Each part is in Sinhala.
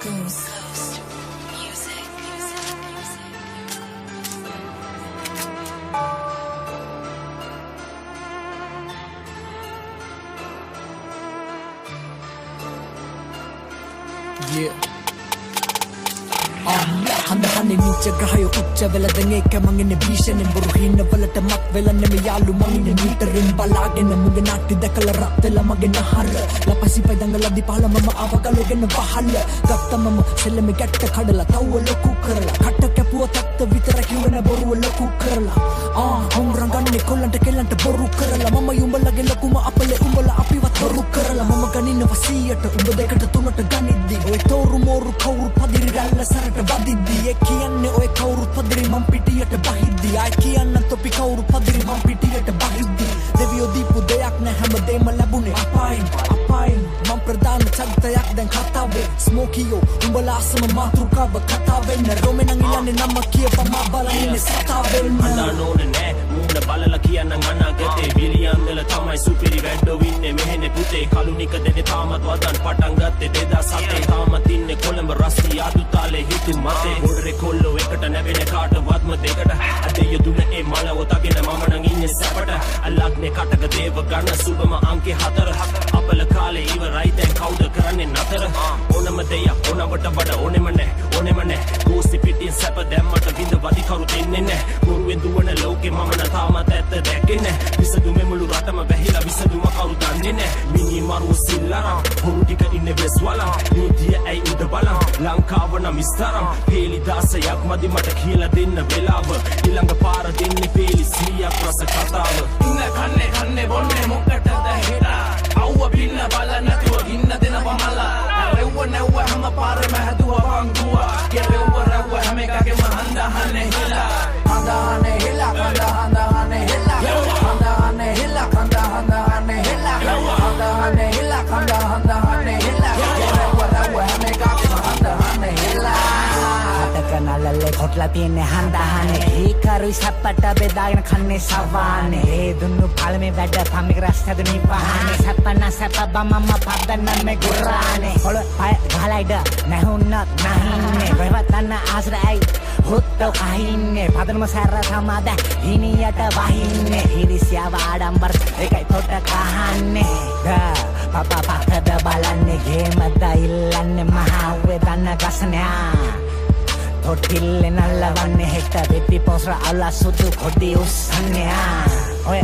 Ghost music. Yeah. Handa-handa ninja gahayo ucca vela dange kamangene bishane boru hinna walata mat vela neme yalu mangine meterin balagena muge natti dakala rattela mage nahar lapasi padangala dipala mama avagalogena wahalla gatta mama selleme gatta kadala tawwa loku karala katta kapuwa tatta vitara kiwena boru loku karala honranganne kollanta kellanta boru karala mama yumbalage lokuma apale umbala apiwat boru karala mama ganina wasiyata umba dekata tunata ganiddi oy toru moru kawru padiri ralla sarata badiddi e kiyanne oy kawru padiri mam pitiyata bahiddi ay kiyanna topi kawru padiri mam pitiyata bahiddi deviyo deepu deyak ne hamadema labune apain mam pradana chagtayak den khatawe smokiyo umbala asama matrukawa khatawe na romenang ilane namma kiyepa ma balane satawe andanone ne muna balala kiyanna mana gete william dela tamai superi weddo winne mehene pute kalunika dene tamat wadan patan gatte 2007 tamat inne kolemba rasti adu tale hitu mate bodre kollo ekata nabene kaata wadma dekata adeya duna e mala otagena mama nang inne sapata alagne kataka deva gana subama anke 4 apala kale iwarai den kauda karanne natara onama deya onawata bada onemane gosi pitin sapa demmata vinda wadi karu denne ne kuruwen duwana loke mama na tamat etta dekenne visadu memulu ratama behila visadu karu danne ne mini maru sillara horu tika inne beswala nidiya ai uda bala lankavana mistaram peli dasayak madi mata khila denna velawa ilanga para denne peli siya prasa katawa inna kanne bonne mokata da heda awwa pinna bala natuwa inna dena pamala rewwa newwa hama para mahduwa bangua ye rewwa hame kage mahanda hane hila handa hane hila handa hane hila handa hane hila handa hane hila handa hane hila handa hane hila ye rewwa hame kage mahanda hane hila Nalalle khotla tiyenne handahane hikaru sappata bedagena khanne sawane e dunnu palme wedda pamik rastadu nipahane sappana sappa mama paddanna me gurrane hol pay galaida nahunna nahinne rewatanna asra ai hutto kahinne padanma sarra samada hiniyata wahinne hirisyawa adambar ekai thotta kahanne da papa pakada balanne gemada illanne mahawe danna gasne Totille nallavanne hetta vetti posra alla sudu khodi ussanne oy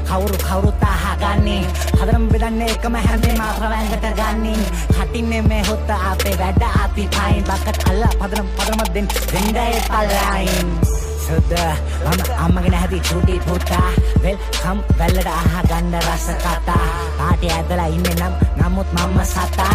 khawru tahagani hadaram bedanne ekama hande mathrawangata ganni hatinne me hotta ape wada api thain bakat alla padaram den dendae palain suda ammagena hadi chuti puta welcome wellada aha ganna rasa kata paati adala inne namut mamma sata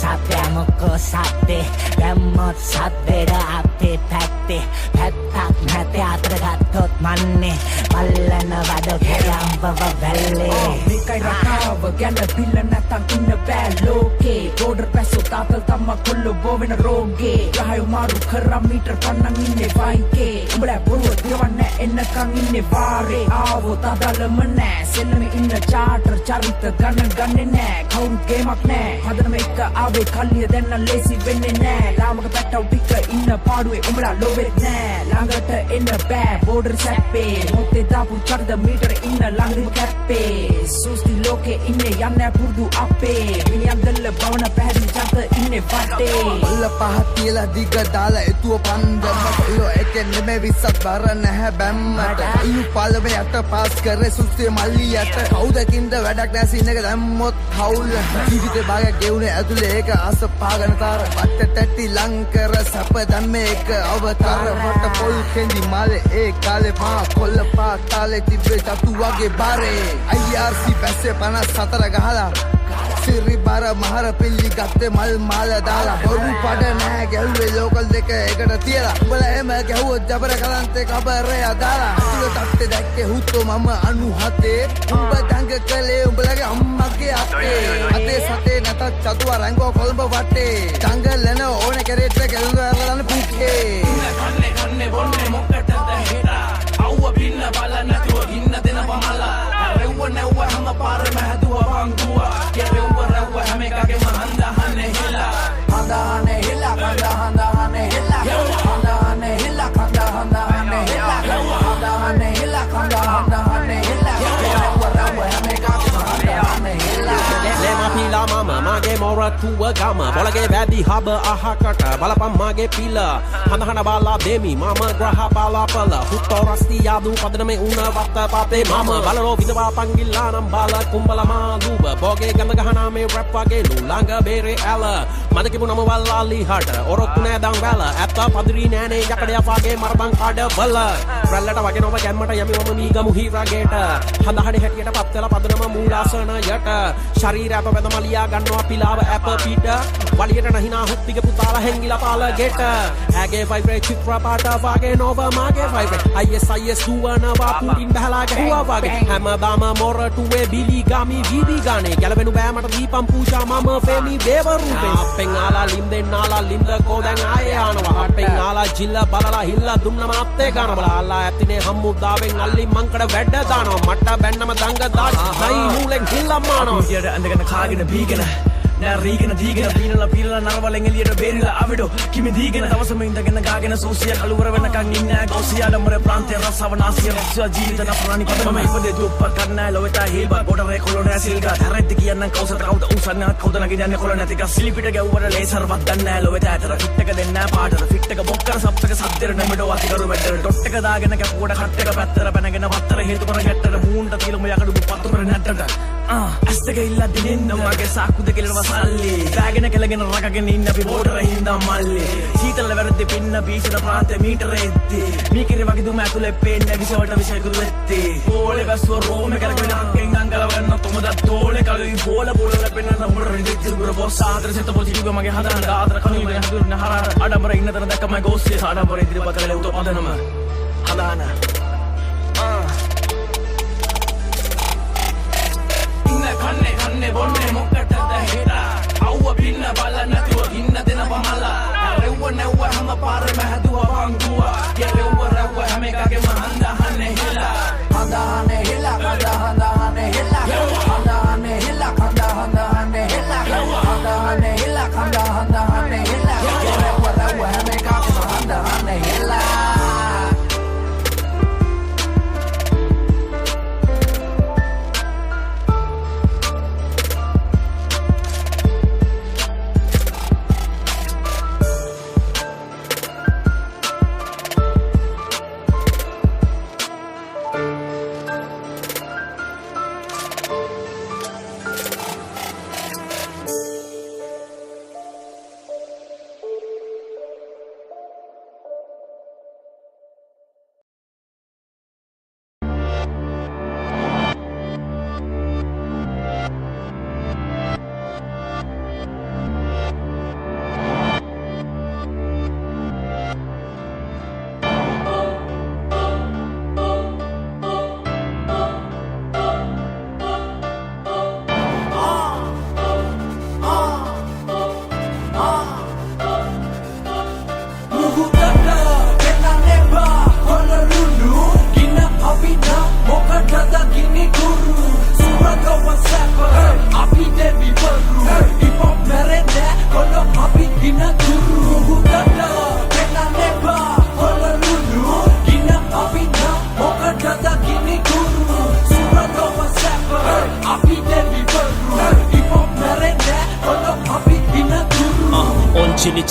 Satte amukko satte Dammot satteda appe patte Pattak nätte atra gattot manne Pallana wado kerambava välle Mikai rakawa gana pilla natang inna bad loke Border paso tatal tamma kullu bovina roge Rahayu maru karam meter pannang inne vaike Umbala boruwa diwanne ennakang inne vare Aavo tadala manne Sellame inna charter charita ganne ne Kauru gemak ne Hadanama ekka aave kalliya denna lazy wenne ne Lamaka pattaw tikka inna paaduwe umbala lovet ne Langata enna bad border sappe Motte dapu charda meter inna langriva kappe Susti loke inne yanna purdu appe Viniyandalla bavana pahadi chata inne vatte Alla pahatila diga dala etuwa pandama Kollo eken neme vissat bara naha bammata Ayu palame yata pass kare susti malli yata Kaudakinda wadak nasi innaga dammot hawla Jivite baga gewune adule eka asa pagana tara Vatta tatti lankara sapa damme eka avatara Vatta pol kendi male e kale pa kolla pa tale tibbe tatu wage bare IRC passe 54 gahala Sirri bara mahara pilli gatte mal mala dala boru pada naha gelwe local deka ekata tiyala umbala ema gehuwa jabara kalante kabare adala atula tatte dakke hutto mama anu hate umba danga kale umbalage ammage ate sate nata chatuwa rango kolomba watte danga lena one keretta gelwe aralana pukke kanne bonne mokkata da heda awwa pinna bala natuwa inna dena pamala rewwa newwa hama para mahduwa bangua ye rewwa මගේ මොරටුව ගම බොලගේ වැදි හබ අහකට බලපම් මගේ පිල හඳහන බාලා දෙමි මම ග්‍රහ බාලාපල හුත්තෝ රස්ති යාදු පදනමේ උන වත්ත පාතේ මම බලරෝ විදවා පංගිල්ලා නම් බාල කුම්බල මාළුව බෝගේ ගඳ ගහනා මේ රැප් වගේ ළඟ බේරේ ඇල මද කිපු නම වල්ලාලි හට ඔරොක්කු නෑ දන් වැල ඇත්ත පදිරි නෑනේ යකඩය වාගේ මරබන් කඩ බල රැල්ලට වගේ නොව ගැම්මට යමි මම මීගමු හිරගේට හඳහනේ හැටියට පත්වල පදනම මූලාසන යට ශරීර අප වැද මලියා ගන්නවා පිලාව ඇප පිට වලියට නහිනා හුත්තික පුතාලා හැංගිලා පාල ගෙට ඇගේ ෆයිබ්‍රේට් චිත්‍ර පාට වාගේ නොව මාගේ ෆයිබ්‍රේට් IS දුවනවා පුටින් බහලා ගැහුවා වාගේ හැමදාම මොරටුවේ බිලි ගමි වීදි ගානේ ගැලවෙනු බෑ මට දීපම් පූජා මම ෆේමි දේව රූපේ අපෙන් ආලා ලින්දෙන් ආලා ලින්ද කෝදැන් ආයේ ආනවා හටෙන් ආලා ජිල්ල බලලා හිල්ල දුන්න මාත්තේ ගාන බලලා ඇතිනේ හම්මුදාවෙන් අල්ලි මංකඩ වැඩ දානවා මට බැන්නම දංග දාස් නයි නූලෙන් හිල්ලම් මානවා විදියට ඇඳගෙන කාගෙන බීගෙන නෑ රීගෙන දීගෙන පීනලා පීනලා නරවලෙන් එළියට බේරිලා ආවිඩෝ කිමි දීගෙන දවසම ඉඳගෙන ගාගෙන සෝසිය කලවර වෙනකන් ඉන්නේ ගෝසියා ඩමර ප්‍රාන්තේ රසව නාසිය රක්ෂා ජීවිත නපරණි පදම ඉපදේ දුප්ප කන්නෑ ලොවෙතා හේබා බොඩරේ කොලොනේ සිල්ගා හැරෙද්ද කියන්නම් කවුසට කවුද උසන්න කවුද නගින්නේ කොල නැති ගස් සිලිපිට ගැව්වට ලේසර් වද්දන්නේ ලොවෙතා ඇතර ෆිට් එක දෙන්න පාටට ෆිට් එක බොක්කර සප් එක සද්දෙර නෙමෙඩෝ අතිකරු වැද්දර ඩොට් එක දාගෙන කැපුවට කට් එක පැත්තට පැනගෙන වත්තර හේතු කර ගැට්ටට මූණට තියලම යකඩු පත්තු කර නැට්ටට ඇස් දෙක ඉල්ල දිනෙන්න මගේ සාක්කුද කෙලව සල්ලි දාගෙන කෙලගෙන රකගෙන ඉන්න අපි බෝඩර හින්දා මල්ලි සීතල වැරද්දේ පින්න බීසන ප්‍රාන්තේ මීටර එද්දි මීකිරි වගේ දුම ඇතුලේ පේන්නේ විසවට විසකුරු වෙත්ති ඕලේ බස්ව රෝමේ කරගෙන අක්කෙන් අංගල ගන්න තුමද තෝලේ කලුයි බෝල බෝල ලැබෙන්න නම්බර රිදිත් ගුර බොස් ආදර සෙත පොසිටිව් මගේ හදන ආදර කණුයි මගේ හදුන හරාර අඩම්බර ඉන්න තන දැක්කම ගෝස්සේ ආඩම්බර ඉදිරිපත් කළේ උත පදනම හදාන කන්නේ කන්නේ බොන්නේ මොකටද හෙලා අවුව පින්න බල නැතුව ඉන්න දෙන බමලා රෙව්ව නැව්ව හැම පාරෙම හැදුවා වංගුවා යෙරෙව්ව රෙව්ව හැම එකගේම හඳහන්නේ හෙලා හඳහන්නේ හෙලා හඳහන්නේ හෙලා හඳහන්නේ හෙලා හඳහන්නේ හෙලා හඳහන්නේ හෙලා හඳහන්නේ හෙලා යෙරෙව්ව රෙව්ව හැම එකගේම හඳහන්නේ හෙලා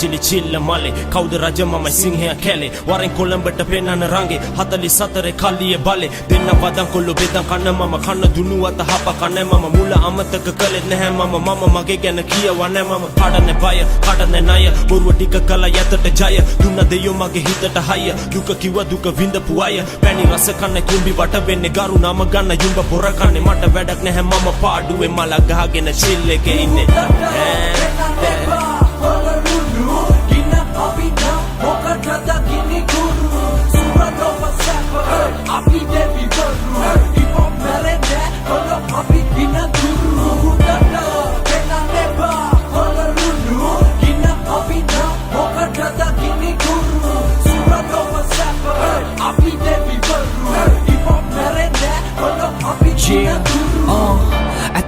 chili chilla male කවුද රජ මම සිංහයා කැලේ වරෙන් කොළඹට පෙන්නන රංගේ 44 කල්ලියේ බලේ දෙන්න වදන් කොල්ල බෙදන් කන්න මම කන්න දුනු අත හප කන්නේ මම මුල අමතක කළේ නැහැ මම මගේ ගැන කියවන්නේ මම කඩන්නේ බය කඩන්නේ ණය බොරුව ටික කළා යතට ජය දුන්න දෙයෝ මගේ හිතට හය දුක කිව්ව දුක විඳපු අය පැණි රස කන්නේ කුඹි වට වෙන්නේ ගරු නම ගන්න යුඹ පොර කන්නේ මට වැඩක් නැහැ මම පාඩුවේ මල ගහගෙන chill එකේ ඉන්නේ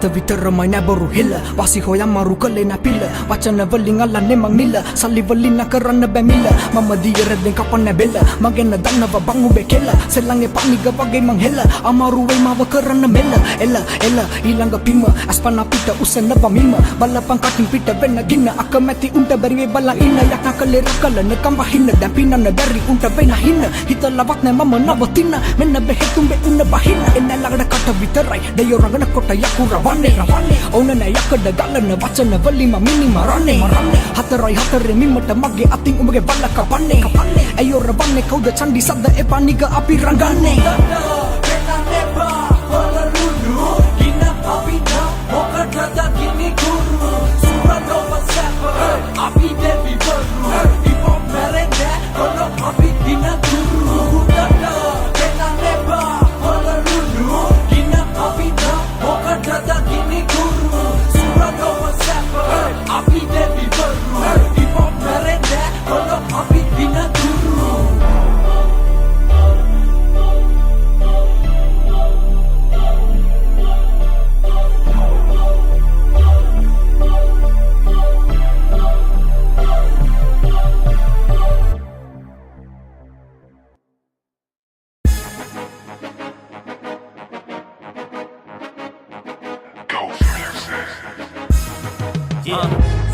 අත විතරමයි නැබරු හිල්ල වාසි හොයම් මරු කලේ නැපිල්ල වචන වලින් අල්ලන්නේ මං නිල්ල සල්ලි වලින් කරන්න බැමිල්ල මම දියරෙන් කපන්න බෙල්ල මගෙන් දන්නව බං උඹේ කෙල්ල සෙල්ලංගේ පණිග වගේ මං හෙල්ල අමාරු වෙයි මාව කරන්න මෙල්ල එල්ල එල්ල ඊළඟ පිම අස්පන පිට උසන්න බමිම බලපං කටින් පිට වෙන්න ගින්න අකමැති උන්ට බැරි වේ බලන් ඉන්න යක් කලේ රකලන කම් බහින්න දැන් පින්නන්න බැරි උන්ට වෙන හින්න හිතලවත් නැ මම නවතින්න මෙන්න බෙහෙතුම්බේ උන්න බහින්න එන්න ළඟට කට විතරයි දෙයෝ රඟන කොට යකුර වන්නේ ඕන නෑ යකඩ ගලන වචන වලින් මම මිනි මරන්නේ හතරයි හතරේ මිමට මගේ අතින් උඹගේ බල්ල කපන්නේ අයෝ රවන්නේ කවුද චන්දි සද්ද එපා නිග අපි රඟන්නේ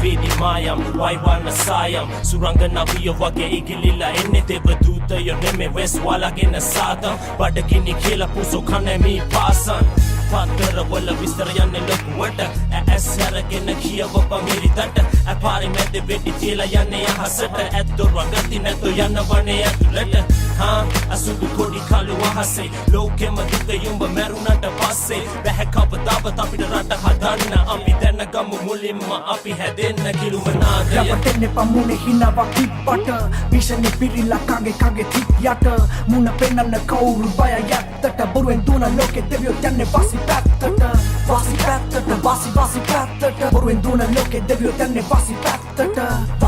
Vidi mayam, waiwana sayam Surangana viyo wage igilila enne deva duta yo neme west wala gena sadam Badagini kila puso khane mi pasan Patara wala vistara yanne loku wata As haragena kiya wapa meri tata Apari mede vedi tila yanne yaha sata Etto rangati netto yanna wane atu lata Asudu kodi kalu wahase Loke maduka yumba merunata passe Behe kavadava tapida rata hadanna Api denna gamu mulimma api hedenna kilumanada රවටෙන්නේ පමුණේ හිනාවක් තිප්පට විෂනේ පිරිලා කගේ කගේ තිත් යට මුණ පෙන්නන්න කවුරු බය යත්තට බොරුවෙන් දුන ලෝකෙ දෙවියෝ යන්නේ වාසි පැත්තට වාසි පැත්තට වාසි පැත්තට බොරුවෙන් දුන ලෝකෙ දෙවියෝ යන්නේ වාසි පැත්තට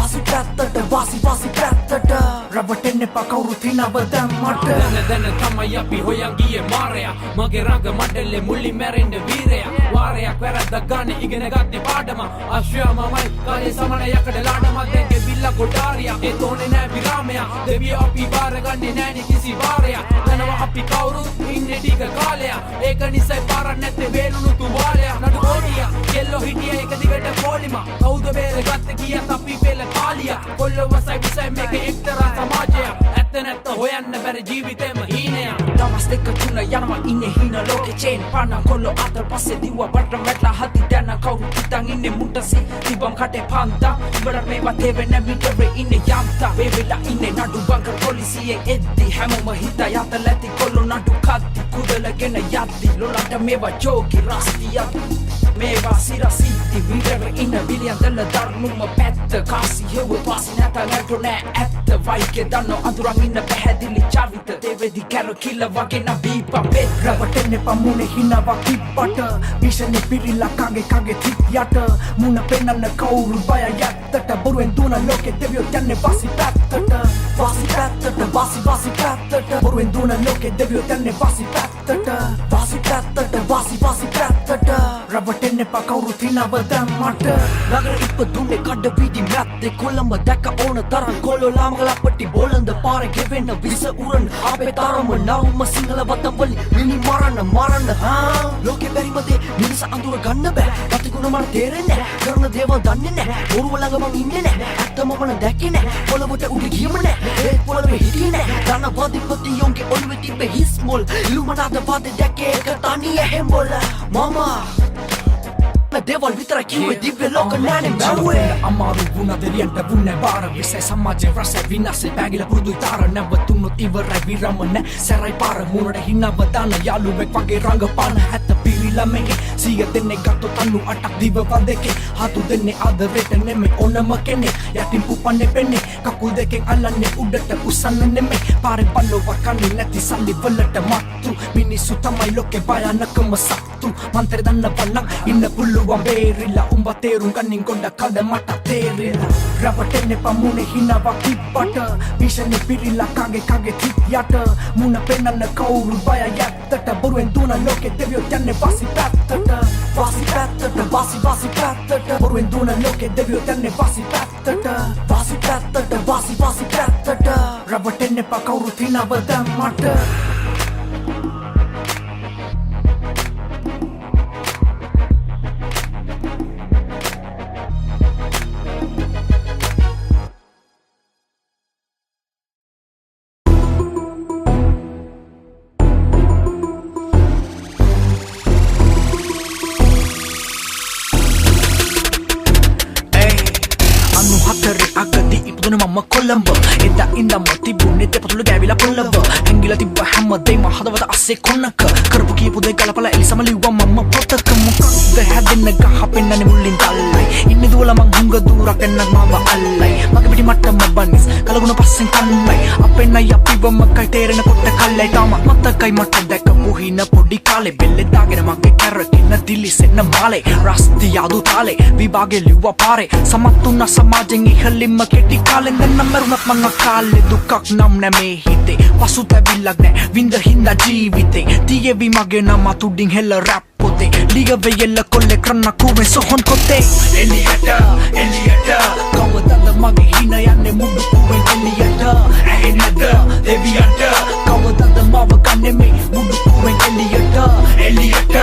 වාසි පැත්තට රවටෙන්නේ පා කවුරු තිනව දැම්මට දැන තමයි අපි හොයන් ගියේ මාරයා මගේ රඟ මඩලේ මුලි මැරෙන්න වීරයා වාරයක් වැරද්දක් ගන්න ඉගෙන ගත්තේ පාඩම අශ්වයා මමයි කාලේ සමන යකඩ ලාඩම දෙන්ගේ බිල්ල කොටාරියා ඒ තෝනේ නෑ විරාමයා දෙවියෝ අපි බාරගන්නේ නෑනේ කිසි වාරයක් දැනවා අපි කවුරු ඉන්නේ ටික කාලයක් ඒක නිසා පාරක් නැත්තේ වේලුණු තුවාලයක් නඩු ඕඩියා කෙල්ලෝ හිටියා එක දිගට පොලිම කවුද බේරගත්තේ කියත් අපි පෙළ කාලියා කොල්ලෝ වසයි විසයි මේකේ එක්තරා සමාජයක් ඇත්ත නැත්ත හොයන්න බැරි ජීවිතේම හීනයක් දවස් දෙක තුන යනවා ඉන්නේ හීන ලෝකේ චේන් පාන කොල්ලෝ අතර පස්සේ දිව්වා බට්ට මැටලා හති දැන කවුරු හිතන් ඉන්නේ මුට්ටසි තිබම් කටේ පන්තා ඉවර මේවා තේවෙන්නේ විතරේ ඉන්නේ යම්තා වේවිලා ඉන්නේ නඩු බංකර් පොලිසියෙන් එද්දි හැමෝම හිතා යත läති කොල්ලෝ නඩු කද්දි කුදලගෙන යද්දි ලොලන්ට මේවා ජෝකි රස්තියක් මේවා සිරසිtti විතර ඉන්න විලියන් දෙල දරුණුම පැත්ත කාසි හෙව්ව වාසි නැත නැටෝ නෑ ඇත්ත වයිකේ දන්නෝ අඳුරන් ඉන්න පැහැදිලි චවිත දෙවෙදි කැරෝ කිල්ල වගේ නබීපා පෙත් රවටෙන්නේ පමුණේ හිනාවක් තිප්පට විෂනේ පිරිලා කගේ තිත් යට මුණ පෙන්නන්න කවුරු බය යත්තට බොරුවෙන් දුන ලෝකෙ දෙවියෝ යන්නේ වාසි පැත්තට බොරුවෙන් දුන ලෝකෙ දෙවියෝ යන්නේ වාසි පැත්තට රවටෙන්නේ පා කවුරු තිනව දැම්මට නගර ඉපදුනේ කඩ විදි මැත්තේ කොළඹ දැක ඕන තරම් කොල්ලෝ ලාමගලපටි බෝලන්ද පාරේ ගෙවෙන්න විස උරන් අපේ තරම නවම සිංහල වතම් වලින් මිනි මරන්න ලෝකෙ බැරිම දේ මිනිස අඳුර ගන්න බෑ ගතිගුණ මට තේරෙන්නේ නෑ කරන දේවල් දන්නේ නෑ බොරුව ළඟ මං ඉන්නේ නෑ ඇත්තම මම දැක්කේ නෑ පොළවට උඩ ගියම නෑ ඒ පොළවේ හිටියේ නෑ දන වදිපති යොන්ගේ ඔළුවේ තිබ්බේ හිස් මොල් ඉලුමනාද වද දැකේ එක තනිය හෙම්බොල මම දේවල් විතර කිව්වේ දිව්‍ය ලෝක නෑනේ මැව්වේ අමාරු වුණා දෙරියන්ට වුණේ බාර විසයි සමාජයේ රස විනාශේ පැගිලා පුරුදු තාර නැවතුනොත් ඉවරයි විරම නෑ සැරයි පාර මුණට හිනව දාන යාළුවෙක් වගේ රංගපාන ඇත්ත පිරිලා මේකේ සිය දෙන්නේ ගත්තොත් 98ක් දිව වදකේ හතු දෙන්නේ ආදරෙට නෙමෙයි ඕනම කෙනෙක් යටින් පුපන්නේ පෙන්නේ කකුල් දෙකෙන් අල්ලන්නේ උඩට උස්සන්නේ නෙමෙයි පාරේ පල්ලව කන්නේ නැති සල්ලි වලට මත්තු මිනිස්සු තමයි ලෝකේ භයානකම සත්තු මන්තර දන්න පන්නක් ඉන්න පුළුවන් බේරිලා උඹ තේරුම් ගන්නින් ගොඩ කඩ මට තේරිලා රවටෙන්නේ පමුණේ හිනාවක් තිප්පට විෂනේ පිරිලා කගේ තිත් යට මුණ පෙන්නන්න කවුරු බය යත්ත පැත්තට බොරුවෙන් දුවන ලෝකෙ දෙවියෝ යන්නේ වාසි පැත්තට වාසි පැත්තට වාසි පැත්තට බොරුවෙන් දුවන ලෝකෙ දෙවියෝ යන්නේ වාසි පැත්තට වාසි පැත්තට රවටෙන්න එපා කවුරුත් හිනව දැම්මට අගති ඉපදුන මම කොළඹ එදා ඉඳන්ම තිබුණේ දෙපතුල ගෑවිලා පොළඹ ඇංගිලා තිබ්බ හැමදේම හදවත අස්සේ කොන්නක කරපු කීපු දේ ගලපලා එලිසම ලිව්වා මම පොතක මොකක්ද හැදෙන්න ගහ පෙන්නන්නේ මුල්ලින් තල්ලයි ඉන්නේ දුවලා මං හුඟ දුරක් එන්නක් මාව අල්ලයි මගේ පිටි මට්ටම බනිස් කලගුණ පස්සෙන් කන්නයි අපේ නයි අපිවම කයි තේරෙන කොට කල්ලයි තාම මතකයි මට දැකපු හින පොඩි කාලේ බෙල්ලේ දාගෙන මගේ කැරකින්න දිලිසෙන්න මාලේ රස්ති යාදු තාලේ විභාගේ ලිව්වා පාරේ සමත්තුන සමාජෙන් ඉහළින්ම කෙටි කාලෙන් දැන් මරුණත් මං අකාලේ දුකක් නම් නැ මේ හිතේ පසුතැවිල්ලක් නැ විඳ හින්දා ජීවිතේ තියේවි මගේ නම තුඩින් හෙල්ල රැප් පොතේ ලිගවේ එල්ල කොල්ලේ කරන්න කුවේ සොහොන් කොතේ එලියට කවදාද මගේ හින යන්නේ මුඩු කුවෙන් එලියට ඇහෙන්නද දෙවියන්ට කවදාද මාව ගන්නේ මේ මුඩු කුවෙන් එලියට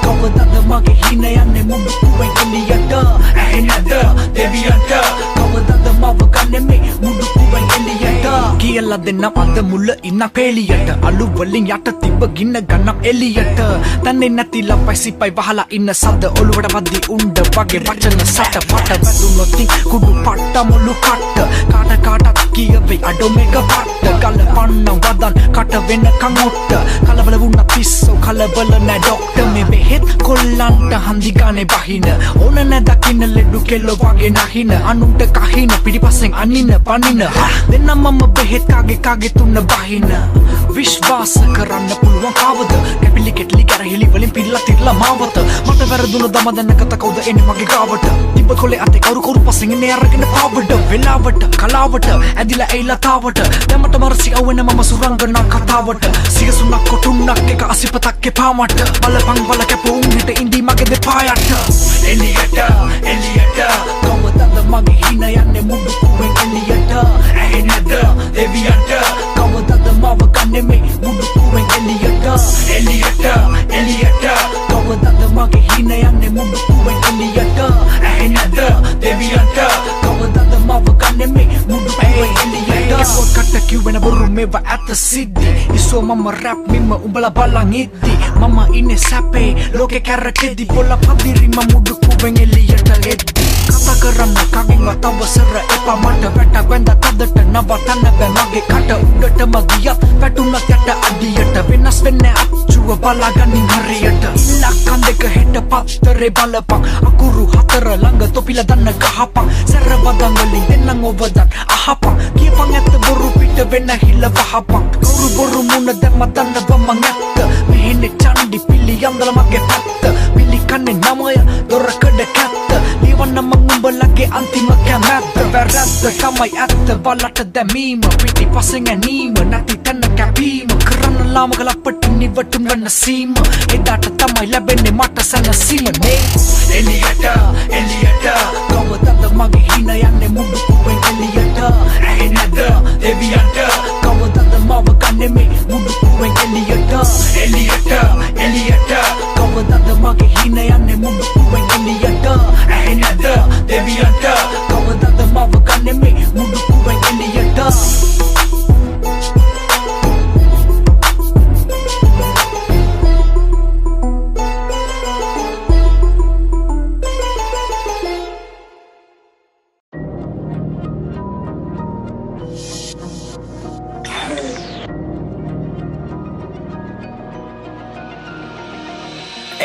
කවදාද මගේ හින යන්නේ මුඩු කුවෙන් එලියට ඇහෙන්නද දෙවියන්ට කවදාද මාව ගන්නේ මේ මුඩු කුවෙන් එලියට කියලා දෙන්න අද මුල ඉන්න පෙලියට අලු වලින් යට තිබ්බ ගින්න ගන්න එලියට තන්නේ නැති ලපයි සිපයි වහලා ඉන්න සද්ද ඔළුවට වද්දි උණ්ඩ වගේ වචන සට පට වැදුනොත් කුඩු පට්ට මුළු කට්ට කාටත් කියවේ අඩෝ මේක පට්ට ගල පන්න වදන් කට වෙනකන් ඔට්ට කලබල වුණ පිස්සෝ කලබල නෑ ඩොක්ටර් මේ බෙහෙත් කොල්ලන්ට හන්දි ගානේ බහින ඕන නෑ දකින්න ලෙඩු කෙල්ල වගේ නහින අනුන්ට කහින පිටිපස්සෙන් අනින්න පනින දෙන්න මම බෙහෙත් කාගේ තුන්න බහින විශ්වාස කරන්න පුළුවන් කවද කැපිලි කෙටලි කරහිලි වලින් පිල්ලා තිරලා මාවත මට වැරදුන දම දැනගත කවුද එන්නේ මගේ ගාවට තිබ්බ කොලේ අතේ කවුරු පස්සෙන් එන්නේ අරගෙන පාවඩ වෙලාවට කලාවට ඇදිලා ඇයිලා තාවට දැමට මරසි අවුන මම සුරංගනා කතාවට සියසුනක් කොටුන්නක් එක අසිපතක් එපා මට බලපං බල කැපුම් හිට ඉඳී මගේ දෙපායට එලියට කවදාද මගේ හින යන්නේ මුඩු කුවෙන් එලියට ඇහෙන්නද දෙවියන්ට කවදාද මාව ගන්නේ මේ මුඩු කුවෙන් එලියට කවදාද මගේ හින යන්නේ මුඩු කුවෙන් එලියට ඇහෙන්නද දෙවියන්ට කවදාද මාව ගන්නේ මේ මුඩු කුවෙන් එලියට කොට කිව්වෙන බොරු මේවා ඇත්ත සිද්ධි ඉස්සෝ මම රැප් මිම උඹලා බලන් ඉද්දි මම ඉන්නේ සැපේ ලෝකේ කැරකෙදි බොල පදිරි මම මුඩු කුවෙන් එලියට එද්දි කතා කරන්න කගෙන්වත් අවසර එපා මට වැට වෙන්ද තදට නවතන්න බෑ මගේ කට උඩටම ගියත් වැටුණත් යට අඩියට වෙනස් වෙන්නේ අච්චුව බලාගනින් හරියට ඉලක්කම් දෙක හෙට පත්තරේ බලපන් අකුරු හතර ළඟ තොපිල දන්න ගහපන් සැර වදන් වලින් දෙන්නන් ඔබදන් අහපන් කියපන් ඇත්ත බොරු පිට වෙන්න හිල්ල වහපන් කවුරු බොරු මුණ දැම්ම දන්නව මං ඇත්ත මෙහෙන්නේ චන්ඩි පිලි යම්දල මගේ පැත්ත පිලි කන්නේ නමය දොරකඩ කැත්ත ලිවන්න මං උඹලගේ අන්තිම කැමැත්ත වැරද්ද තමයි ඇත්ත බලට දැමීම පිටි පස්සෙන් ඇනීම නැති තැන කැපීම කරන්න ලාමක ලපට නිවටුම් වෙන්න සීම එදාට තමයි ලැබෙන්නේ මට සැනසීම නේ එලියට කවදාද මගේ හින යන්නේ මුඩු කුවෙන් එලියට ඇහෙන්නද දෙවියන්ට කවදාද මාව ගන්නේ මේ මුඩු කුවෙන් එලියට කවදාද මගේ හින යන්නේ මුඩු කුවෙන් එලියට ඇහෙන්නද දෙවියන්ට කවදාද මාව ගන්නේ මේ මුඩු කුවෙන් එලියට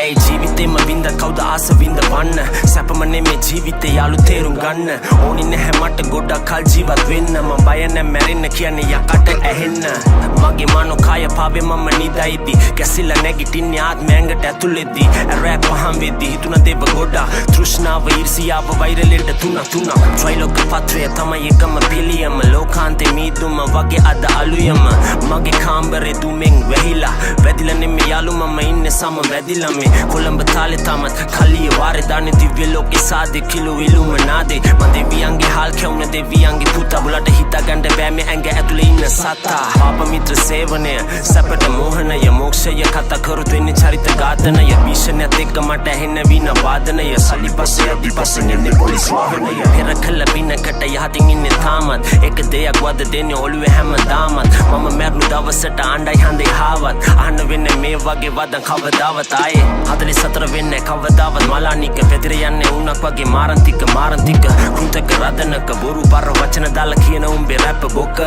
Ei ජීවිතේම වින්ද කවුද ආස වින්ද වන්න සැපම නෙමේ ජීවිතේ යාළු තේරුම් ගන්න ඕනි නැහැ මට ගොඩක් කල් ජීවත් වෙන්න මම බය නැ මැරෙන්න කියන්නේ යකට ඇහෙන්න මගේ මනෝ කය පාවේ මම නිදයිති කැසිලා නැගිටින්නේ ආත්මය ඇඟට ඇතුළෙද්දී රැප් පහම් වෙද්දී හිතුන දේව ගොඩා තෘෂ්ණාව ඊර්ෂියාව වෛර ලෙඩ තුනක් ත්‍රිලෝක පත්‍රය තමයි එකම පිළියම ලෝකාන්තේ මීදුම වගේ අද අලුයම මගේ කාමරේ දුමෙන් වැහිලා වැදිලා නෙමේ යාළු මම ඉන්නේ සම වැදිලා මේ කොළඹ තාලේ තමත් කලිය වාරේ දාන්නේ දිව්‍ය ලෝකේ සාදේ කිලෝ ඉලුමනාදේ මම දෙවියන්ගේ හාල් කැවුන දෙවියන්ගේ පුතා බුලට හිතාගන්න බෑ මේ ඇඟ ඇතුලේ ඉන්න සතා පාප මිත්‍ර සේවනය සැපට මෝහනය මොක්ෂය කතා කරුත් වෙන්නේ චරිත ඝාතනය භීෂණයත් එක්ක මට ඇහෙන වින වාදනය සල්ලි පස්සේ අදිපස්සෙන් එන්නේ පොලිස් වාහනය පෙර කළ පිනකට යහතින් ඉන්නේ තාමත් එක දෙයක් වද දෙන්නේ ඔළුවේ හැමදාමත් මම මැරුණු දවසට ආණ්ඩයි හන්දේ හාවත් අහන්න වෙන්නේ මේ වගේ වදන් කවදාවත් ආයේ 44 වෙන්නේ කවදාවත් මලානික පෙතිර යන්නේ උණක් වගේ මාරන්තික කෘතක රදනක බොරු බර වචන දාලා කියන උඹේ රැප් බොක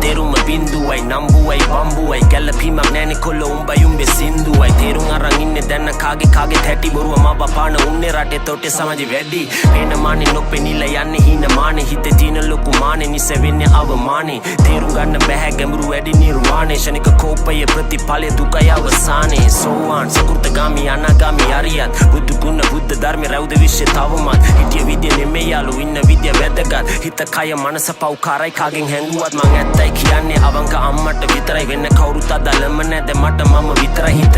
තේරුම බින්දුවයි නම්බුවයි බම්බුවයි ගැලපීමක් නෑනේ කොල්ල උඹයි උඹේ සින්දුවයි තේරුම් අරන් ඉන්නේ දැන්න කාගේ හැටි බොරුව මව පාන උන්නේ රටේ තොටේ සමාජෙ වැඩි පේන මානේ නොපෙනිලා යන්නේ හීන මානේ හිතේ තියෙන ලොකු මානේ නිසෙවෙන්නේ අවමානේ තේරුම් ගන්න බෑ ගැඹුරු වැඩි නිර්වාණේ ශනික කෝපයේ ප්‍රතිඵලය දුකයි අවසානේ සෝවාන් සකෘතගාමි අනාගාමි අරියත් බුදු ගුණ බුද්ධ ධර්ම රැවුද විශ්ේ තවමත් හිටිය විදිය නෙමෙයි යාළු ඉන්න විදිය වැදගත් හිත කය මනස පව්කාරයි කාගෙන් හැංගුවත් මං ඇත්තයි කියන්නේ අවංක අම්මට විතරයි වෙන්න කවුරුත් අදලම නැද මට මම විතරයි හිත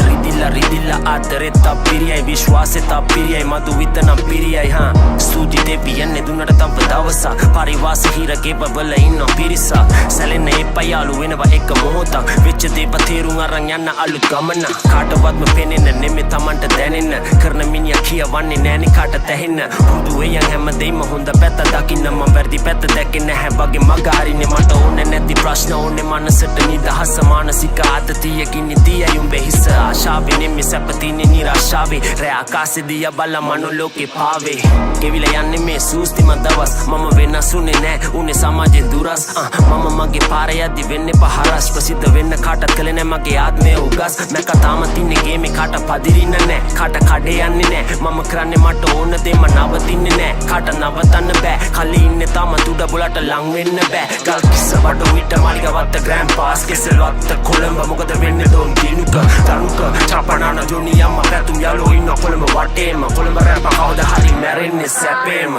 රිදිලා ආදරෙත් අපිරියයි විශ්වාසෙත් අපිරියයි මදු විතනම් පිරියයි ස්තුති දෙවියන්නේ දුන්නට තව දවසක් පරිවාස හිරගේ බබල ඉන්න පිරිසක් සැලෙන්න එපා යාළු වෙනවා එක මොහොතක් වෙච්ච දේප තේරුම් අරන් යන්න අලුත් ගමන කාටවත්ම පෙනෙන්න නෙමෙයි Tamanට දැනෙන්න කරන මිනිහා කියවන්නේ නෑනේ කාටත් ඇහෙන්න පුදු වෙයන් හැමදේම හොඳ පැත්ත දකින්න මම වැරදි පැත්ත දැකේ නැහැ වගේ මග හරින්නේ මට ඕනේ නැති ප්‍රශ්න ඕනේ මනසට නිදහස මානසික ආතතියකින් නිතියයි උඹේ හිස ආශාවේ නෙමෙයි සැපතිනේ නිරාශාවේ රෑ ආකාශේ දියා බල මනෝ ලෝකේ පාවේ ගෙවිලා යන්නේ මේ සූස්තිම දවස් මම වෙනසුනේ නෑ උනේ සමාජෙන් දුරස් මම මගේ පාරේ යද්දි වෙන්නේ පහරස් ප්‍රසිද්ධ වෙන්න කාටත් කලේ නෑ මගේ ආත්මය උගස් මම කතාම තින්නේ ගේමේ කාට පදිරින්න නෑ කාට කඩේ යන්නේ නෑ මම කරන්නේ මට ඕන දෙම නවතින්නේ නෑ කාට නවතන්න බෑ කලේ ඉන්නේ තාම තුඩ බුලට ලං වෙන්න බෑ ගල් කිස්ස වඩ විට මාලිගවත්ත ග්‍රෑන්ඩ් පාස් කෙසෙල්වත්ත කොළඹ මොකද වෙන්නේ දොන් දිනුක තරුක චපනාන ජොනියම්ම පැතුම් යාලෝ ඉන්න කොළඹ වටේම කොළඹ රැප කවුද හරි මැරෙන්නේ සැපේම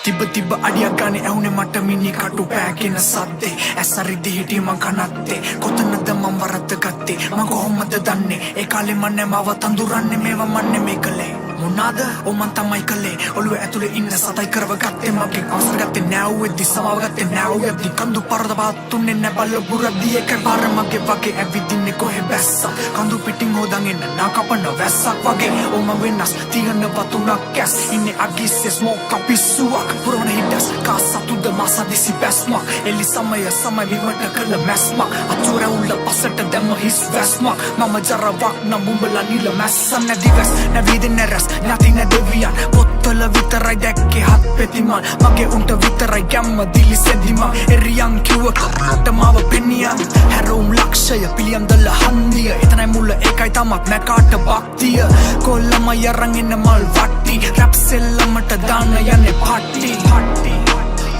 තිබ අඩියක් ගානේ ඇහුනේ මට මිනි කටු පෑගෙන සද්දේ ඇසරිදි හිටිය මං කනත්තේ කොතනද මං වරද්ද ගත්තේ මං කොහොමද දන්නේ ඒ කාලේ මන් නැමව තඳුරන්නේ මේවා මන් නෙමේ කළේ මොනාද ඔමන් තමයි කළේ ඔළුවේ ඇතුලේ ඉන්න සතයි කරව ගත්තේ මගෙන් අවසර ගත්තේ නැව්වෙද්දි සමාව ගත්තේ නැව්වෙද්දි කඳු පරද පාත්තුන්නේ නැ බල්ල බුරද්දි එක පාර මගේ වගේ ඇවිදින්නේ කොහෙ බැස්සා කඳු පිටින් හොදන් එන්න නාකපන වැස්සක් වගේ ඔම වෙනස් තියන්න වතුනක් කැස් ඉන්නේ අගිස්සේ ස්මෝක් අපිස්සුවක් පුරවන හිටස් කාසතුද මාසදිසි බැස්මක් එලි සමය විමට කළ මැස්මක් අචුර උල්ල පසට දැම්ම හිස් වැස්මක් මම ජරවක් නම් උඹලා නිල මැස්ස නැදිවස් නැවිදින්නේ රැස් නැති නැදවියන් පොත්තල විතරයි දැක්කේ හත් පෙතිමන් මගේ උන්ට විතරයි ගැම්ම දිලි සෙදිමන් එරියන් කිව්ව කරට මාව පෙනියන් හැරවුම් ලක්ෂය පිළියම් දල හන්දිය එතනයි මුල්ල ඒකයි තමත් නැකාට භක්තිය කොල්ලම යරන් එන්න මල් වට්ටි රැප් සෙල්ලමට දාන්න යන්නේ පට්ටි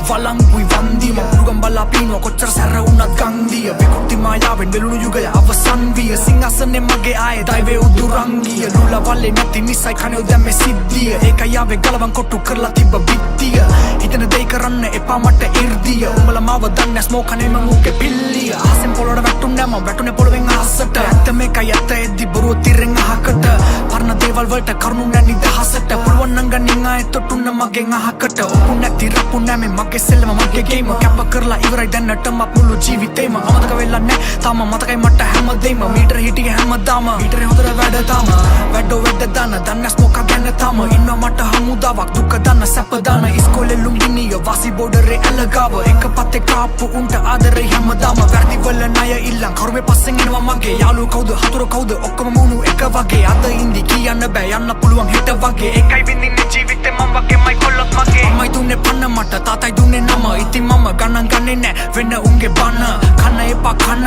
වලංගුයි වන්දිම පුරුගම් බලා පීනුව කොච්චර සැර වුණත් ගංදිය විකෘති මායාවෙන් වෙලුණු යුගය අවසන් විය සිංහසනේ මගේ ආයේ දෛවේ උදුරංගිය ලුල වල්ලේ නැති නිසයි කනේ දැම්මේ සිද්ධිය ඒකයි ආවේ ගලවන් කොට්ටු කරලා තිබ්බ බිත්තිය හිතන දෙයි කරන්න එපා මට ඉර්දිය උඹලා මාව දන්නේ ස්මෝකනේ මම උගේ පිල්ලිය ආසෙන් පොළොට වැටුන්නේ මම වැටුනේ පොළොවෙන් අහසට ඇත්ත මේකයි ඇත්ත එද්දි බොරුව තිරෙන් අහකට පරණ දේවල් වලට කරුණු නැ නිදහසට පුළුවන් නම් ගනින් ආයේ තොටුන්න මගෙන් අහකට ඔපු නැති රපු නැමේ මගේ සෙල්ලම මගේ ගේම කැප කරලා ඉවරයි දැන්නටම මුළු ජීවිතේම අමතක වෙලා නැ තාම මතකයි මට හැමදේම මීටර හිටියේ හැමදාම මීටරේ හොදට වැඩ තාම වැඩෝ වැඩ දාන දන්නස් මොකක් ගැන තාම ඉන්න මට හමුදාවක් දුක දාන සැප දාන ඉස්කෝලේ ලුම්බිනිය වාසි බෝඩරේ ඇලගාව එක පතේ කාපු උන්ට ආදරේ හැමදාම වැරදි වල ණය ඉල්ලන් කරුමේ පස්සෙන් එනවා මගේ යාළුව කවුද හතුරු කවුද ඔක්කොම මුණු එක වගේ අද ඉඳි කියන්න බෑ යන්න පුළුවන් හිට වගේ එකයි විඳින්නේ ජීවිතේ ජීවිතේ මම වගේමයි කොල්ලොත් මගේ අම්මයි දුන්නේ පන්න මට තාතයි දුන්නේ නම ඉතින් මම ගණන් ගන්නේ නෑ වෙන උන්ගේ බන කන්න එපා කන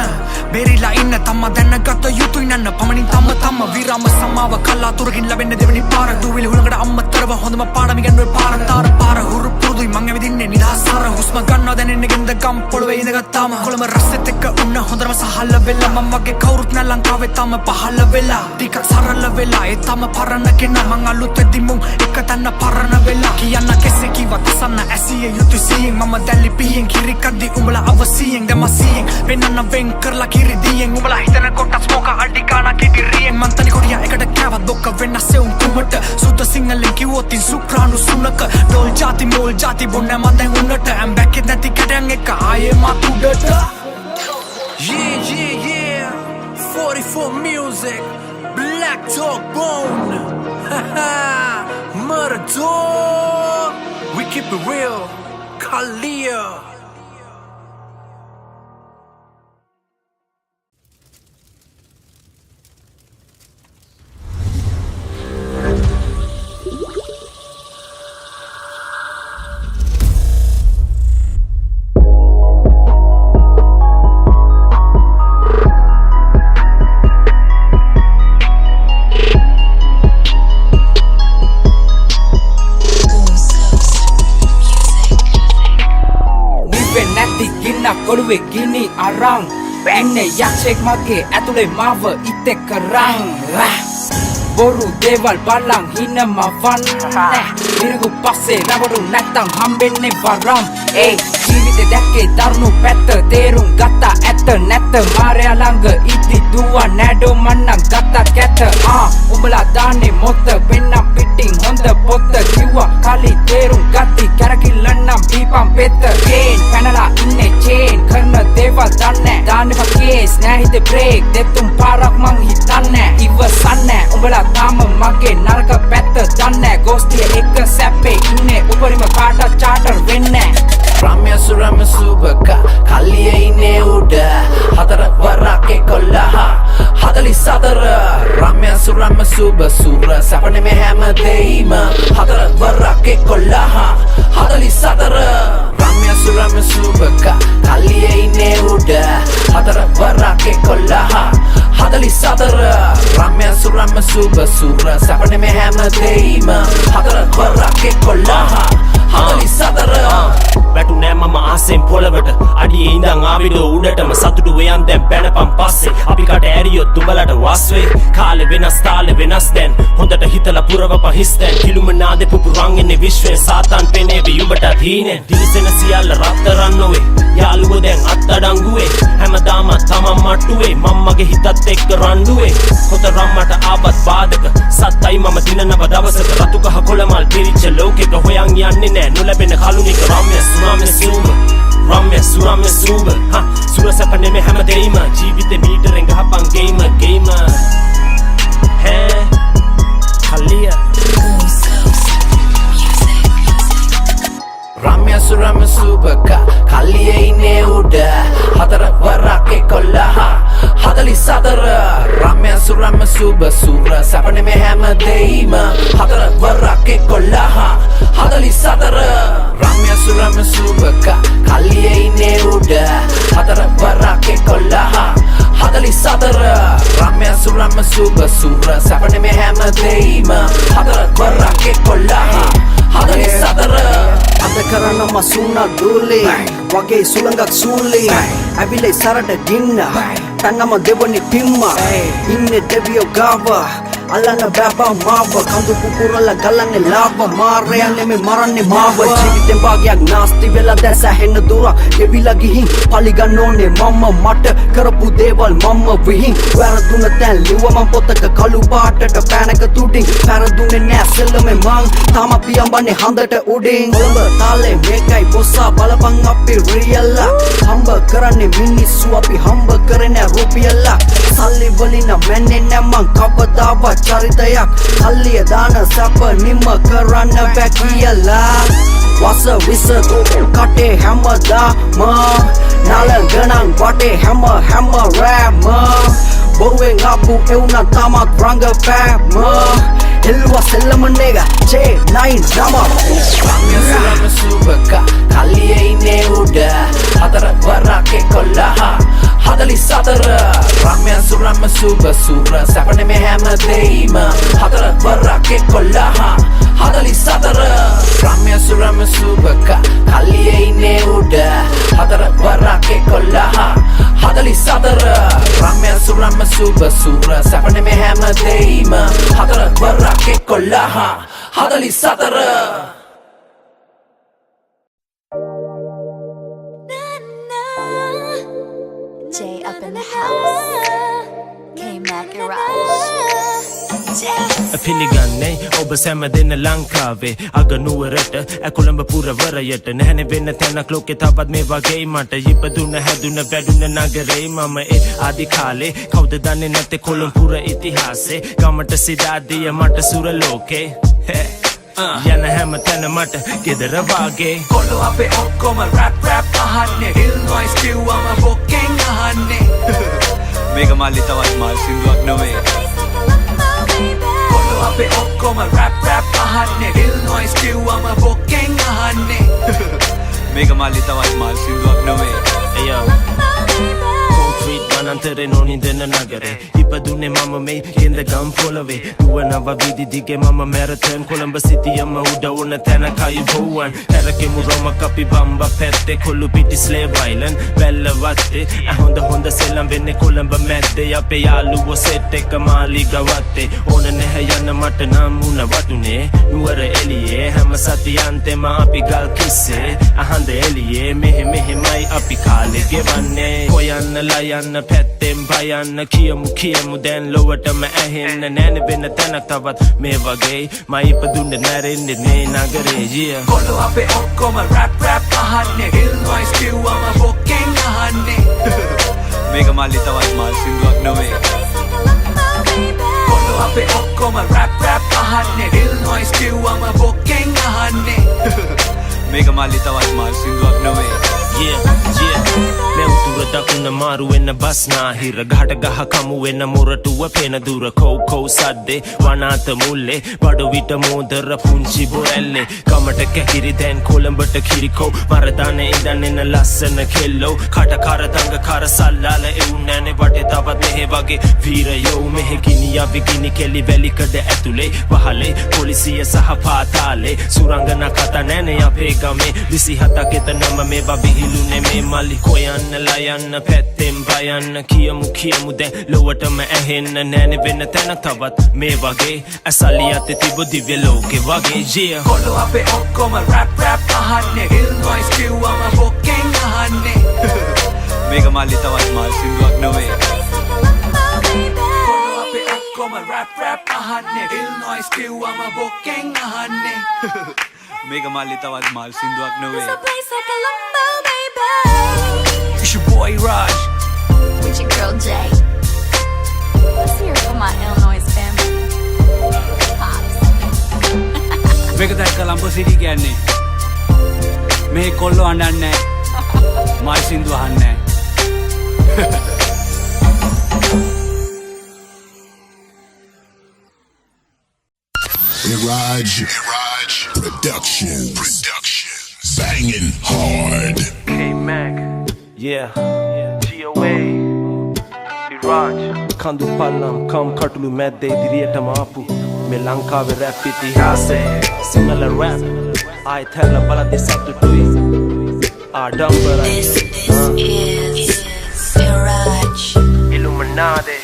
බෙරිලා ඉන්න තම දැනගත යුතුයි නන්න පමණින් තම විරාම සමාව කලාතුරකින් ලැබෙන්නේ දෙවෙනි පාර දුවිලි හුලඟට අම්මතරව හොඳම පාඩම ඉගෙනුවේ පාර හුරු පුරුදුයි මං ඇවිදින්නේ නිදහසාර හුස්ම ගන්නවා දැනෙන්නේ ගෙන්ද ගම් පොළවේ ඉඳගත්තාම කොළඹ රස්සෙත් එක්ක උන්න හොඳම සහල්ල වෙලා මම වගේ කවුරුත් නෑ ලංකාවේ තම පහළ වෙලා ටිකක් සරල වෙලා ඒ තම පරණ කෙනා මං අලුත් වෙද්දි මුන් එක තැන පරණ වෙලා කියන්න කෙසේ කිව්වත් අසන්න ඇසිය යුතු සීයෙන් මම දැල්ලි පියෙන් කිරි කද්දි උඹලා අවසියෙන් දමසියෙන් වෙනන්න වෙන් කරලා කිරි දියෙන් උඹලා හිතන කොටස් මොක අඩි ගානක් කිරියෙන් මං තනි කොඩියා එකට කෑවත් බොක්ක වෙනස්සේ උන් කුමට සුද්ධ සිංහලෙන් කිව්වොත් ඉන් සුක්‍රාණු සුනක ඩෝල් ජාති මෝල් ජාති බොන්න මන් දැන් උන්නට ඇම් බැක්කේ නැති කැටයන් එක ආයේ මත් උඩට Yeah 44 music Black Talk Bone Murder Dog We keep it real Kalia කොළුවේ ගිනි අරන් ඉන්නේ යක්ෂයෙක් මගේ ඇතුලේ මාව ඉතෙක් කරන් බොරු දේවල් බලන් හිනම වන්නේ මිරිගු පස්සේ රවඩු නැත්තම් හම්බෙන්නේ වරම් ඒ ජීවිතේ දැක්කේ දරුණු පැත්ත තේරුම් ගත්තා ඇත්ත නැත්ත මාරයා ළඟ ඉති දුව නැඩෝ මන්නම් ගත්තා කැත උඹලා දාන්නේ මොත්ත වෙන්නම් පිටින් හොඳ පොත්ත කිව්වා කලි තේරුම් ගත්ති කැරකිල්ලන්නම් බීපම් පෙත්ත ගේන් පැනලා ඉන්නේ චේන් කරන දේවල් දන්නේ දාන්නේ කේස් නෑ හිතේ බ්‍රේක් දෙතුන් පාරක් මං හිතන්නේ ඉවසන්නේ උඹලා තාම මගේ නරක පැත්ත දන්නේ ගෝස්තිය එක සැපේ ඉන්නේ උපරිම කාට චාටර් වෙන්නේ Ramya surama subaka Kaliya inne uda Hatara warake kollaha Hadali sadara Ramya surama suba sura Sapane me hama deima Hatara warake kollaha Hadali sadara Ramya surama subaka Kaliya inne uda Hatara warake kollaha Hadali sadara Ramya surama suba sura Sapane me hama deima Hatara warake kollaha Hadali sadara වැටු නෑ මම ආසෙන් පොළවට අඩියේ ඉඳන් ආවිඩෝ උඩටම සතුටු වෙයන් දැන් බැනපන් පස්සේ අපි කට ඇරියොත් දුඹලට වස් වේ කාලේ වෙනස් තාලේ වෙනස් දැන් හොඳට හිතලා පුරවපන් හිස් දැන් කිලුමනාදේ පුපුරන් එන්නේ විශ්වයෙන් සාතන් පෙනේවි උඹට හීනෙන් දිලිසෙන සියල්ල රත්තරන් නොවේ යාළුවෝ දැන් අත්අඩංගුවේ හැමදාම තමන් මට්ටුවේ මම්මගේ හිතත් එක්ක රණ්ඩුවේ හොත රම්මට ආවත් බාධක සත්තයි මම දිනනව දවසක රතු කහ කොළමල් පිරිච්ච ලෝකෙක හොයන් යන්නේ නෑ නොලැබෙන කලුනික රම්‍ය Ramya Suba Sura sapane me hama deima ජීවිතේ මීටරෙන් ගහපන් gamer Kalia Ramya surama subaka Kaliya inne uda Hatara warake kollaha Hadali sadara Ramya surama suba sura Sapane me hama deima Hatara warake kollaha Hadali sadara Ramya surama subaka Kaliya inne uda Hatara warake kollaha Hadali sadara Ramya surama suba sura Sapane me hama deima Hatara warake kollaha Hadali sadara Ada karana masuna dule Wage sulangak suli Abile sarada dinna Tangama devani timma Inne devio gava Alana baba mava Kandu pupurala galane lava Marayane me marane mava Jiviten bagyak nasti vela dasa henna dura Devila gihin paliganone Mama mata karapu deval mama vihin Varaduna tan liwa man potaka kalu paatata panaka tudin Paradune nasella me mang Tama piyambane handata udin Kolamba tale mekai bossa balapan api riyalla Hamba karane minissu api hamba karane rupiyalla Salli walina menne namang kavadawa චරිතයක් අල්ලිය දාන සැප නිම කරන්න බෑ කියලා වස විස කටේ හැමදාම නල ගණන් වටේ හැම රෑම බොරුවෙන් ආපු එවුන තමත් රංගපෑම Helwa Selama nega J9 drama Ramya surama subaka Kaliye ine uda Hatara warake kollaha Hadali satara Ramya surama suba sura Sapane me hamma deima Hatara warake kollaha Hadali satara Ramya surama subaka Kaliye ine uda Hatara warake kollaha Hadali satara Ramya surama suba sura Sapane me hamma deima Hatara warake kollaha Hadali satara Jay up in the house. K-Mac and Raj. පිළිගන්නේ ඔබ සැම දෙන්න ලංකාවේ අගනුවරට ඇකුළඹ පුරවරයට නැහැනේ වෙන්න තැනක් ලෝකේ තවත් මේ වගේ මට ඉපදුන හැදුන වැඩුන නගරේ මම ඒ ආදි කාලේ කවුද දන්නේ නැත්තේ කොළඹ පුර ඉතිහාසේ ගමට සිතාදිය මට සුර ලෝකේ යන හැම තැන මට ගෙදර වාගේ කොළු අපේ ඔක්කොම රැප් අහන්නේ Illinois කිව්වම බොක්කෙන් අහන්නේ මේක මල්ලි තවත් මල් සින්දුවක් නොවේ කොළු අපේ ඔක්කොම රැප් අහන්නේ Illinois කිව්වම බොක්කෙන් අහන්නේ මේක මල්ලි තවත් මල් සින්දුවක් නොවේ එයෝ කොන්ක්‍රීට් වනාන්තරේ නොනිදන නගරේ ඉපදුනේ මම මේ කෙන්ද ගම් පොළවේ දුවනව විදි දිගේ මම මැරතන් කොළඹ සිටියම උඩ වුණ තැන කයි බෝවන් හැරකෙමු රොමක් අපි බම්බා පැත්තේ කොළු පිටි ස්ලේව් අයිලන්ඩ් වැල්ල වත්තේ හොඳ සෙල්ලම් වෙන්නේ කොළඹ මැද්දේ අපේ යාළුවෝ සෙට් එක මාලිග වත්තේ ඕන නැහැ යන්න මට නම් උන වටුනේ නුවර එළියේ හැම සතියන්තෙම අපි ගල් කිස්සේ අහඳ එළියේ මෙහෙමයි අපි කාලේ ගෙවන්නේ හොයන්න ලයන්න පැත්තෙන් බයන්න කියමු දැන් ලොවටම ඇහෙන්න නැන වෙන තැනක් තවත් මේ වගේ මම ඉපදුන්නේ නැරෙන්නේ මේ නගරේ yeah කොළු අපේ ඔක්කොම රැප් අහන්නේ Illinois කිව්වම බොක්කෙන් අහන්නේ මේක මල්ලි තවත් මල් සින්දුවක් නොවේ කොළු අපේ ඔක්කොම රැප් අහන්නේ Illinois කිව්වම බොක්කෙන් අහන්නේ මේක මල්ලි තවත් මල් සින්දුවක් නොවේ yeah මේ උතුර දකුණ මාරු වෙන බස් නාහිර ගහට ගහ කමු වෙන මොරටුව පේන දුර කෝ සද්දේ වනාත මුල්ලේ බඩු විට මෝදර පුංචි බොරැල්ලේ කමට කැකිරි දැන් කොළඹට කිරිකෝ මරදානේ ඉඳන් එන ලස්සන කෙල්ලෝ කට කර දඟ කර සල්ලාල එවුන්නෑනේ වටේ තවත් මෙහෙ වගේ වීරයෝ මෙහෙ ගිනියා විගිනි කෙලි වැලිකඩ ඇතුලේ වහලේ පොලිසිය සහ පාතාලේ සුරංගනා කතා නෑනේ අපේ ගමේ 27ක් එතනම මේවා විහිළුනේ මේ මල්ලි කොයන්න ලයන්න පැත්තෙන් බයන්න කියමු දැන් ලොවටම ඇහෙන්න නෑනේ වෙන තැනක් තවත් මේ වගේ ඇසලි යතේ තිබු දිව්‍ය ලෝකේ වගේ yeah කොළු අපේ ඔක්කොම රැප් අහන්නේ Illinois කිව්වම බොක්කෙන් අහන්නේ මේක මල්ලි තවත් මල් සින්දුවක් නොවේ කොළු අපේ ඔක්කොම රැප් අහන්නේ Illinois කිව්වම බොක්කෙන් අහන්නේ මේක මල්ලි තවත් මල් සින්දුවක් නොවේ It's your boy Raj With your girl Jay. Let's hear it for my Illinois family. Pops. මේක දැක්ක ලම්බෝ සිටි කියන්නේ මේ කොල්ලෝ අඬන්නේ මල් සින්දුව අහන්නේ Raj Productions. Banging hard. K-Mac yeah GOA Raj කඳු පල්ලම් කම් කටුළු මැද්දේ ඉදිරියටම ආපු මේ ලංකාවේ රැප් ඉතිහාසයේ සිංහල රැප් ආයි තැල්ල බලද්දි සතුටුයි ආඩම්බරයි This is Raj. Illuminati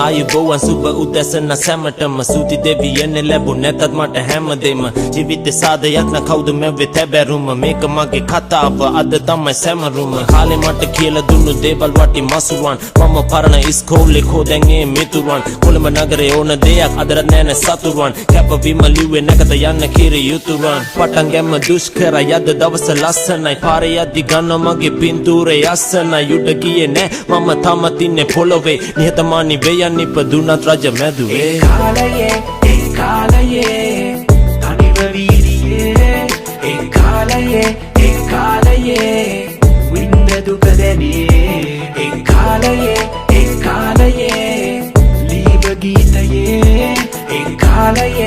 ආයුබෝවන් සුබ උදැසන සැමටම සූති දෙවියන් ලැබුණ නැතත් මට හැමදේම ජීවිතේ සාදයක් න කවුද මෙවෙ තැබැරුම මේක මගේ කතාව අද තමයි සැමරුම කාලේ මට කියලා දුන්නු දේවල් වටි මසුරුවන් මම පරණ ඉස්කෝලේ කෝදැන් ඒ මිතුරුවන් කොළඹ නගරේ ඕන දෙයක් අදරත් නෑනේ සතුරුවන් කැපවීම ලිව්වේ නැකත යන්න කිරි යුතුරුවන් පටන් ගැම්ම දුෂ්කර යද දවස ලස්සනයි පාරේ යද්දි ගන්න මගේ පින්තූරේ අස්සනයි උඩ ගියේ නෑ මම තාමත් ඉන්නේ පොළොවේ නිහතමානී වෙයන් ඉපදුනත් රජ මැදුවේ ඒ කාලයේ තනිව වීදියේ ඒ කාලයේ වින්ද දුක දැනේ ඒ කාලයේ ලීව ගීතයේ ඒ කාලයේ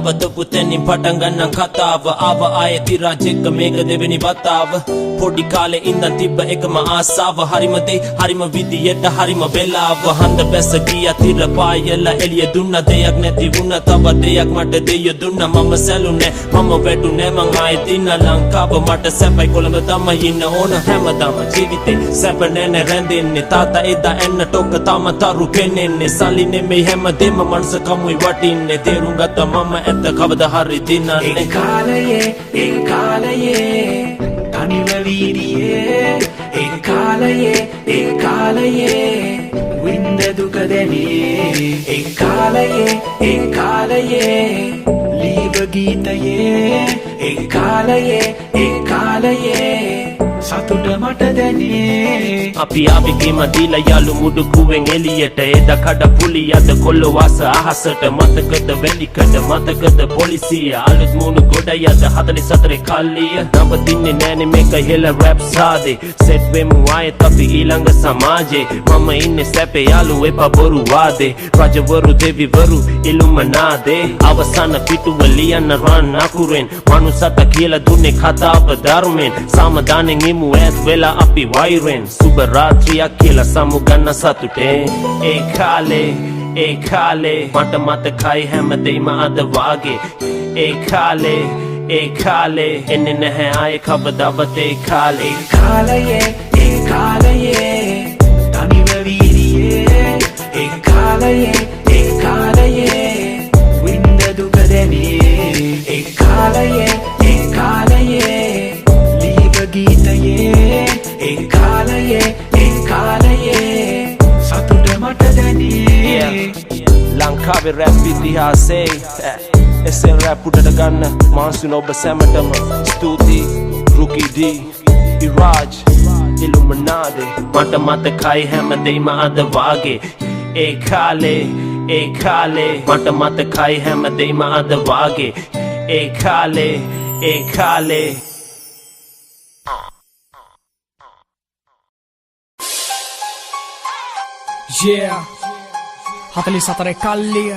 නවත පුතෙනින් පටන් ගන්න කතාව ආව ආයේ තිරාජෙක්ක මේක දෙවෙනි වතාව පොඩි කාලේ ඉඳන් තිබ්බ එකම ආසාව හරිම දේ හරිම විදියට හරිම වෙලාව හන්ද බැස ගියා තිර පායලා එළිය දුන්න දෙයක් නැති වුණා තව දෙයක් මට දෙය දුන්නා මම සැලුනේ මම වැටුනේ මං ආයේ දින ලංකාව මට සැපයි කොළඹ තමයි ඉන්න ඕන හැමදාම ජීවිතේ සැප නැනේ රැඳෙන්නේ තාත්තා එදා එන්න ටොක්ක තම තරු කෙනෙන්නේ සල්ලි නෙමෙයි හැමදේම මනස කමුයි වටින්නේ තේරුම් ගත්තා මම ඇත්ත කවදා හරි දිනන්නේ ඒ කාලයේ තනිව වීදියේ ඒ කාලයේ වින්ද දුක දැනේ ඒ කාලයේ ලීව ගීතයේ ඒ කාලයේ සතුට මට දැනේ අපි ආවේ ගේම දීලා යාළු මුඩු කුවෙන් එළියට එදා කඩ පුලි අද කොල්ල වාස අහසට මතකද වැලිකඩ මතකද පොලිසිය අලුත් මුණු ගොඩ යද 44 කල්ලිය නවතින්නේ නෑනේ මේක හෙල රැප් සාදේ සෙට් වෙමු ආයෙත් අපි ඊළඟ සමාජේ මම ඉන්නේ සැපේ යාළු එපා බොරු වාදේ රජවරු දෙවිවරු ඉලුමනාදේ අවසාන පිටුව ලියන්න රන් අකුරෙන් මනුසත කියලා දුන්නේ කතාව ධර්මෙන් සාමදානෙන් ඉමු ඇස් වෙලා අපි වෛරෙන් සුබ රාත්‍රියක් කියලා සමුගන්න සතුටේ ඒ කාලේ මට මතකයි හැමදේම අද වාගේ ඒ කාලේ එන්නේ නැහැ ආයේ කවදාවත් ඒ කාලේ තනිව වීදියේ ඒ කාලයේ වින්ද දුක දැනේ ඒ කාලයේ ලීව ගීතයේ ඒ කාලයේ සතුට මට දැනේ ලංකාවේ රැප් ඉතිහාසයේ එසෙන් රැප් උඩට ගන්න මාන්සුන් ඔබ සැමටම ස්තුතියි රුකී ඩී ඉරාජ් ඉලුමනාදේ මට මතකයි හැමදේම අද වාගේ ඒ කාලේ මට මතකයි හැමදේම අද වාගේ ඒ කාලේ Yeah 44 කල්ලිය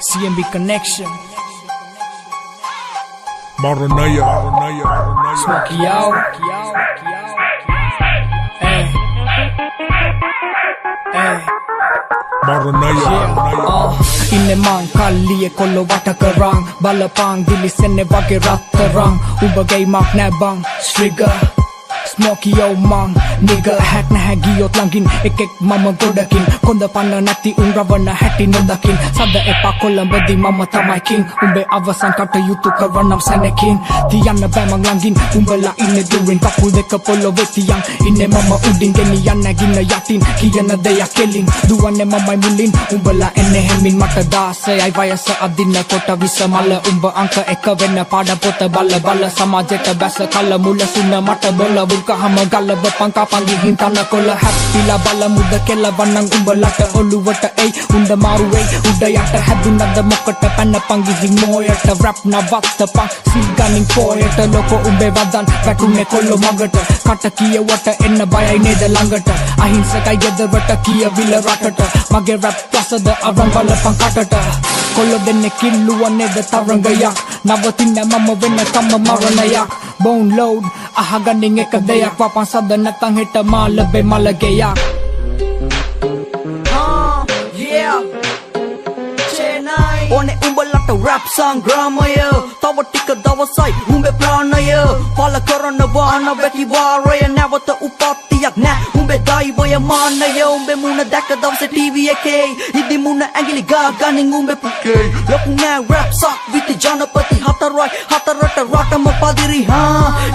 CMB connection Maranaya. Smoky out Maranaya. ඉන්නේ මං කල්ලිය කොල්ල වට කරන් බලපං දිලිසෙන්නේ වගේ රත්තරන් උඹ ගේමක් නෑ බං ස්ට්‍රිගර් Smoky yo mang nigga hat නැහැ ගියොත් ළඟින් එකෙක් මම ගොඩකින් කොන්ද පන්න නැති උන් රවණ හැටි නොදකින් සද්ද එපා කොළඹදී මම තමයි king උඹේ අවසන් කටයුතු කරවනම් සැනකින් තියන්න බෑ මං ළඟින් උඹලා ඉන්නේ දුරින් කකුල් දෙක පොළොවේ තියන් ඉන්නේ මම උඩින් ගෙනියන්න නැගින්න යටින් කියන දෙයක් කෙලින් දුවන්නේ මමයි මුලින් උඹලා එන්නේ හැමින් මට 16යි වයස අදින්න කොට විසමල උඹ අංක 1 වෙන්න පාඩම් පොත බල සමාජයට බැස කල මුල සුන්න මට බොල kaham galab pangka pangi hintana kola happila bala muda kella wannang umbalata oluwata ei unda maru ei udayata hadunada mokkata panna pangi moyata rap na vatta pa silganing poeta loko umbe wadan watunne kollo magata kata kiyawata enna bayai neda langata ahinsakai gedawata kiyawila ratata mage rap plasada avan bala pankatata kollo denne killuwa neda tarangayak navatinna mama wenna kamma maranayak bone load ahaganing ekadayak papansada natang hita malabe malagayak yeah Chennai One umbalata rap song gramaya tawa tika dawasai umbe pranaya pala karana wana beti waraya nawata upatiyak na umbe daivaya manaya umbe muna daka dawse TV ekay idi muna angili gaganing umbe pukay loku na rap sak viti janapati hatarata ratama padiri ha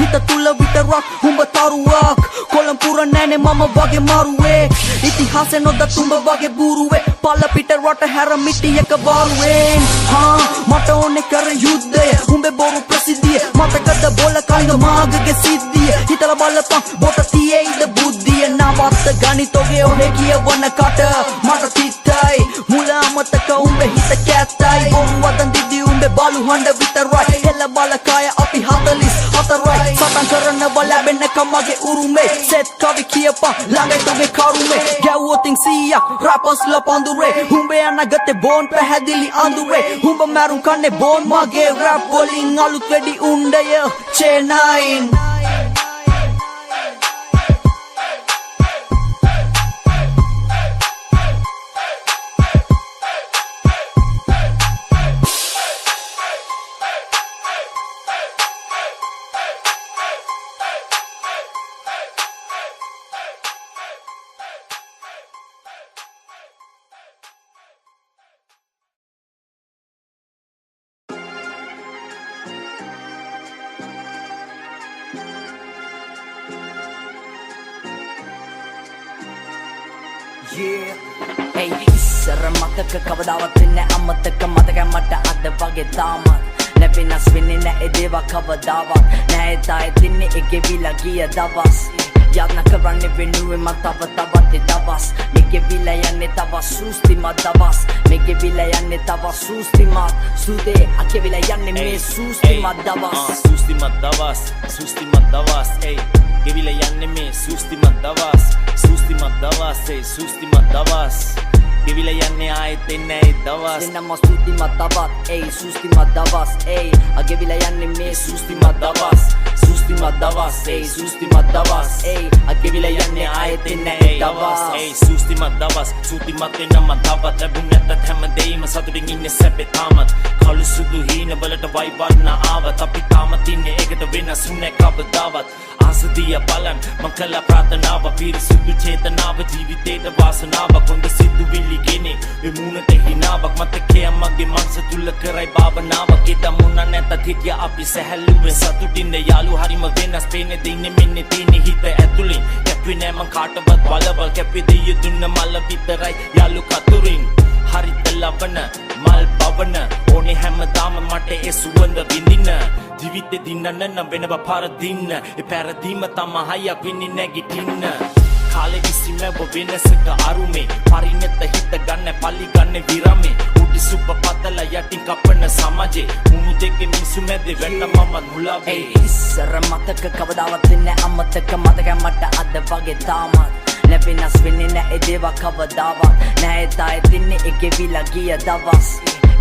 hita tula vita rock umba taruwak kolampura nane mama wage maruwe itihase nodda tumba wage buruwe pala pita rata haramiti ekavaruwe ha mata one kar yuddhaya umbe boru prasiddhiya mata kada bola kalinga magage siddhiya hitala balapang bota tiye ida buddhiya navatta ganitoge one kiyawana kata mata tittai mula mataka umbe hita kattai boru wadan didi umbe balu handa vitarai hella balakaya api 44 කටන් කරනවා ලැබෙන්නකම් මගේ උරුමේ සෙත් කවි කියපන් ළඟට ඔබේ කරුමේ ගැව්වොතින් 100ක් රැපස්ලා පඳුරේ හුඹේ අනගතේ බෝන් පැහැදිලි අඳුරේ හුඹ මැරුම් කන්නේ බෝන් මගේ රැප් වලින් අලුත් වෙඩි උණ්ඩය චේනයින් Hey, ඉස්සර මතක කවදාවත් වෙන්නේ අමතක මතක මට අද වගේ තාමත් නැවෙනස් වෙන්නේ නැහැ දේව කවදාවත් නැහැ තායි තින්නේ එකවිලා ගිය දවස් යන්න කරන්නේ වෙනුවේ මම තවත් දවස් මේකෙවිලා යන්නේ තව සූස්තිමත් දවස් මේකෙවිලා යන්නේ තව සූස්තිමත් සුදේ අකෙවිලා යන්නේ මේ සූස්තිමත් දවස් සූස්තිමත් දවස් hey ගෙවිලා යන්නේ මේ සූස්තිමත් දවස් hey සූස්තිමත් දවස් ගෙවිලා යන්නේ ආයෙත් එන්නේ ඒ දවස් දෙන්නම සූස්තිමත් දවස් hey සූස්තිමත් දවස් hey අගෙවිලා යන්නේ මේ සූස්තිමත් දවස් hey සූස්තිමත් දවස් hey අගෙවිලා යන්නේ ආයෙත් එන්නේ ඒ දවස් hey සූස්තිමත් දවස් සූතිමත් වෙනම තවත් ලැබුණ නැත්නම් හැමදේම සතුටින් ඉන්නේ සැපේ තාමත් කළු සුදු හීන වලට වයිවන්න ආවත් අපි තාමත් ඉන්නේ ඒකට වෙනස් වුණේ කවදාවත් ආසදිය බලන් මං කළා ප්‍රාර්ථනාව පිරිසුදු චේතනාව ජීවිතේට වාසනාව කොන්ද සිතුවිලි ගෙනේ වෙමුණට හිනාවක් මතකයේ මගේ මනස තුල කරයි භාවනාවක් එදා මුණ නැතත් හිටිය අපි සැහැල්ලුවෙන් සතුටින් යාළු හරිම වෙනස් පේන්නේ දින්නේ මෙන්නේ තියෙන්නේ හිත ඇතුලින් කැපුවේ නෑ මං කාටවත් බලවල් කැපෙදී දුන්න මල විතරයි යාළු කතුරින් හරිත ලබන මල් පවන ඕනේ හැමදාම මට ඒ සුවඳ විඳින්න ජීවිතේ දින්නන්න නම් වෙනව පාර දින්න ඒ පැරදීම තමයි වෙන්නේ නැගිටින්න කාලේ විසිමව වෙනසක අරුමේ පරිණත හිත ගන්න පලි ගන්න විරමේ උඩි සුප පතල යටින් කපන සමාජේ මුණු දෙකේ මිසු මැද වෙන්න මම මුලාවේ ඉස්සර මතක කවදාවත් වෙන්නේ අමතක මතක මට අද වගේ තාමත් නැවෙනස් වෙන්නේ නැහැ දේව කවදාවත් නැහැ තායි තින්නේ එකවිලා ගිය දවස්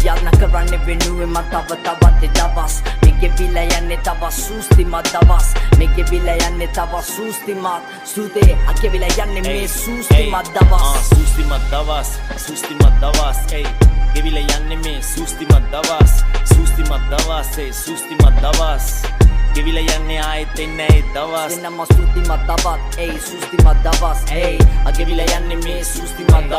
යන්න කරන්නේ වෙනුවේ මම තවත් දවස් මේකෙවිලා යන්නේ තව සූස්තිමත් දවස් මේකෙවිලා යන්නේ තව සූස්තිමත් සුදේ අකෙවිලා යන්නේ මේ සූස්තිමත් දවස් සූස්තිමත් දවස් hey ගෙවිලා යන්නේ මේ සූස්තිමත් දවස් hey සූස්තිමත් දවස් ගෙවිලා යන්නේ ආයෙත් එන්නේ ඒ දවස් දෙන්නම සූස්තිමත් දවස් hey සූස්තිමත් දවස් hey අගෙවිලා යන්නේ මේ සූස්තිමත්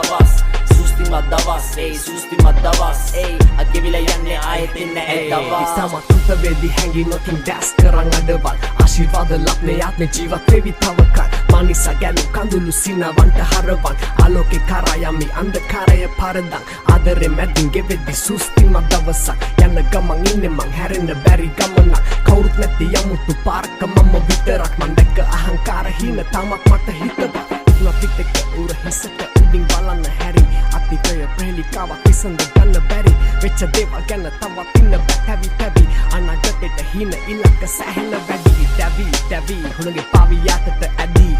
දවස් hey සූස්තිමත් දවස් hey අගෙවිලා යන්නේ ආයෙත් එන්නේ ඒ දවස් ඉස්සම තුතවේදී හැංගි නොකින් දැස් කරන් අඩවල් ආශිර්වාද ලබ්නේ ආත්මේ ජීවත් වෙවි තවකල් මානිසා ගැලු කඳුළු සිනවන්ට හරවන් ආලෝකේ කරා යමි අන්ධකාරය පරදන් ආදරේ මැදින් ගෙවෙද්දි සූස්තිමත් දවසක් යන්න ගමන් ඉන්නේ මං හැරෙන්න බැරි ගමනක් කවුරුත් නැති යමුතු පාරක මම විතරක් මං දැක්ක අහංකාර හින තමක් මට හිතවත් ඉක්නපිටක උර හිසට උඩින් බලන්න හැරි අතීතය ප්‍රේලිකාවක් විසඳ ගන්න බැරි වෙච්ච දේවල් ගැන තවත් ඉන්න පැවි අනාගතේට හින ඉලක්ක සැහෙන වැඩි දැවි හුණගේ පාවි යටට ඇදී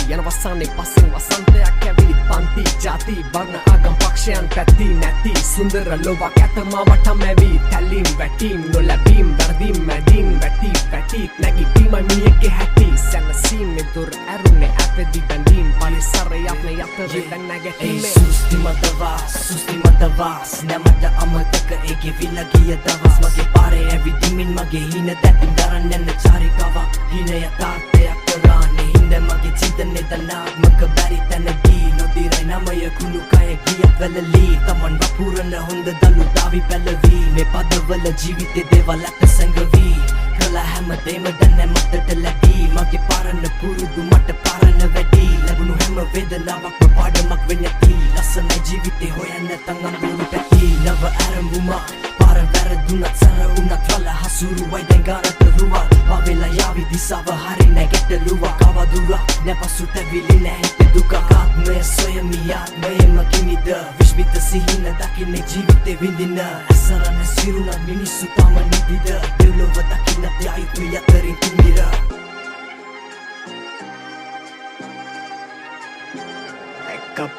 යන වසන්නේ පස්සෙන් වසන්තයක් ඇවිලි පන්ති ජාති වර්ණ ආගම් පක්ෂයන් පැති නැති සුන්දර ලෝකයක් ඇතම වටම ඇවි තැලීම් වැටීම් නොලැබීම් වැරදීම් මැදීම් වැටි නැගිටීම මියගේ හැටි සැනසීම් දුර ඇරුනේ අපෙදි බැඳීම් පරිසරයක් නේ යතර දැන් නැගීමේ සුස්තිමත් දවස් නැමට අමතක ඒකෙවිලා ගිය දවස් මගේ පාරේ ඇවිදිමින් මගේ හින දැතින් දරන්න යන චාරිකාවක් හින යථාර්ථයක් කරන්නේ හින්ද මගේ චින්තනේ තනාත්මක බැරි තැනදී නොදිරයි නමය කුණු කය ගියත් වැළලී තමන් වපුරන හොඳ දලු දාවි පැලවී මේ පදවල ජීවිතේ දේවල් ඇත සැඟවී කළා හැමදේම දැන මතට ලැබී මගේ පාරන පුරුදු මට පාරන වැඩි ලැබුණු හැම වේදනාවක්ම පාඩමක් වෙන්නති ලස්සන ජීවිතේ හොයන්න තං අඳුරු පැති නව ආරම්භුමා පාර වැරදුනත් සර උනත් වල හසුරුවයි දැන් ගානට රුවක් වවෙලා යාවි දිසාව හරි නැගැටලුවක් කවදුරක් නැපසු තැවිලි නැහැ දුක ආත්මය සොයමියාත්මයම කිනිද විශ්විත සිහින දකින්නේ ජීවිතේ විඳින ඇසරන සිරුණ මිනිස්සු තම නිදිද දෙව්ලොව දකින්න යයිතු යතරින් කිමිර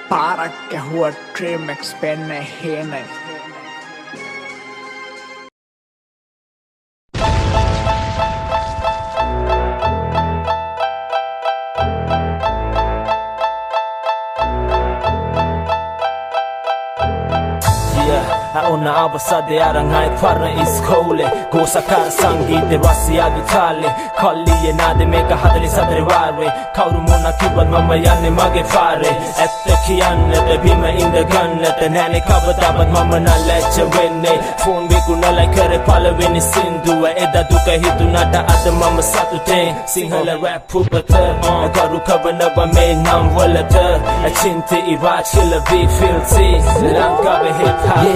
පාරක් ඇහුව ට්‍රීමෙක්ස් පෙන්න හේනයි Ona avasade arangai parna iskole Gosakar sangeete rasiyaadu taale Kalliye naade meka hadali sadare warwe Kawru mona kibban mama yanne mage fare Ätte kiyannete bima inda gannete Nane kavadabat mama na lecce wenne Phone vikunala kare palaveni sinduwa Eda duka hitunata ada mama satute Sinhala rap pupata Karu kavanava me nam walata Achinte iraj killa vi filti Lankave hip hop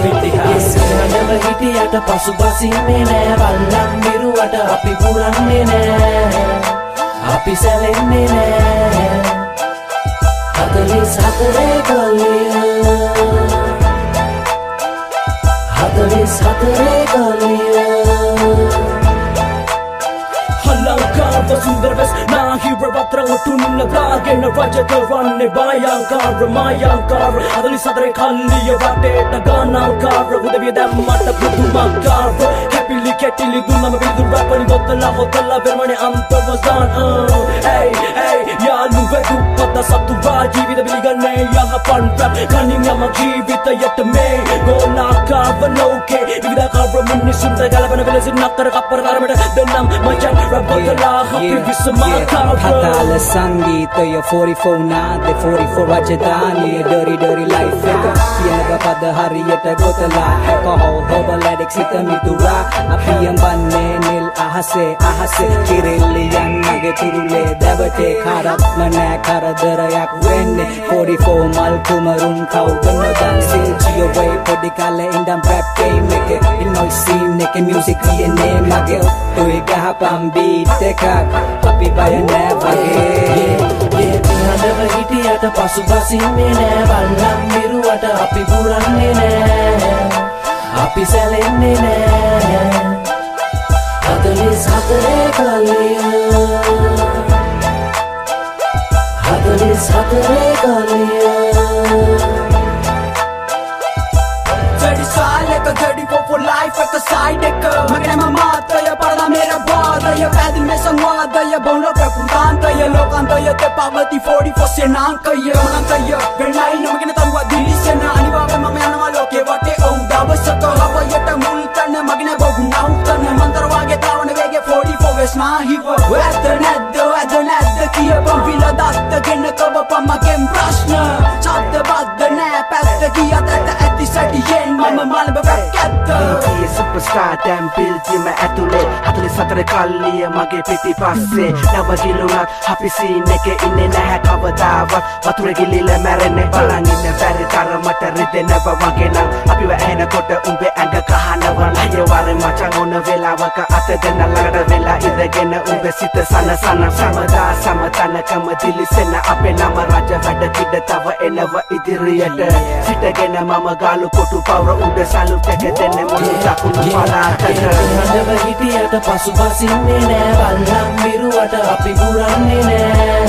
never හිටියට පසු බසින්නේ නෑ වල්ලම් මිරුවට අපි පුරන්නේ නෑ අපි සැලෙන්නේ නෑ 44 කලිය Halankarva sundarves Nahira vatranga tunna Dagena rajakaranne Bayankara Mayankara Adali sadare kalliya vateta Ganankara Udaviya dammata pudumankara Happily kettili dunama vidu rappani Gottala hotala vermane antavazan Hey, hey, yaluve duppata sattuva Jeevita biliganne yahapan rap Kanin yama jeevita yatta me Golakava loke Vividakara minnisunta galapana vilasin nakkara kappara dharamata Denam majan හතාල සංගීතය 44 නාද 44 රජධානිය dirty life එක කියනක පද හරියට ගොතලා alcohol hobaletic සිත මිතුරා අපි යම්බන්නේ නිල් අහසේ කිරිල්ලියන් මගේ තුරුලේ දැවටේ කරත්ම නෑ කරදරයක් වෙන්නේ 44 මල් කුමරුන් කවුද නොදන්නේ ජියෝවේ පොඩි කාලේ ඉඳන් rap game එකේ ඉන්නොයි scene එකේ music කියන්නේ මගේ ඔය ගහපම් beat එකක් අපි බය නෑ වගේ හදව හිටියට පසු බසින්නේ නෑ වල්ලම් මිරුවට අපි පුරන්නේ නෑ අපි සැලෙන්නේ නෑ 44 කලිය Dirty side like a dirty for life like a side like a Magna mata ya parda mera bada ya padin me samwada ya bona prapuranta ya lokanta ya te pavati 44 senanka ya onanta ya venai no magna tanwa dili sena anivaga mama yanama loke vate om davasaka hava yata multana magna boguna utana mantarwage tavana vege 44 vesna hiva adda kiya pampila datta genna kava pammagen prashna chatta badda na patta kiya tatta atti sati yen mama malba katta superstar damn building ඇතුලේ 44 කල්ලිය මගේ පිටිපස්සේ නව ගිලුණක් අපි සීන් එකේ ඉන්නේ නැහැ කවදාවත් වතුර ගිලිලා මැරෙන්නේ බලන් ඉන්න බැරි තරමට රිදෙනව වගේ නම් අපිව ඇහෙනකොට උඹේ ඇඟ කහනවා අය වරේ මචං ඕන වෙලාවක අත දෙන්න ළඟට වෙලා ඉඳගෙන උඹේ සිත සනසන සමදා සමතනකම දිලිසෙන අපේ නම රජ වැඩ කිඩ තව එනව ඉදිරියට සිටගෙන මම ගාලු කොටු පවර උඩ සලුට් එක දෙන්නේ මොන දකුණු පළාතට හදව හිටියට පසු බසින්නේ නෑ වල්ලම් මිරුවට අපි පුරන්නේ නෑ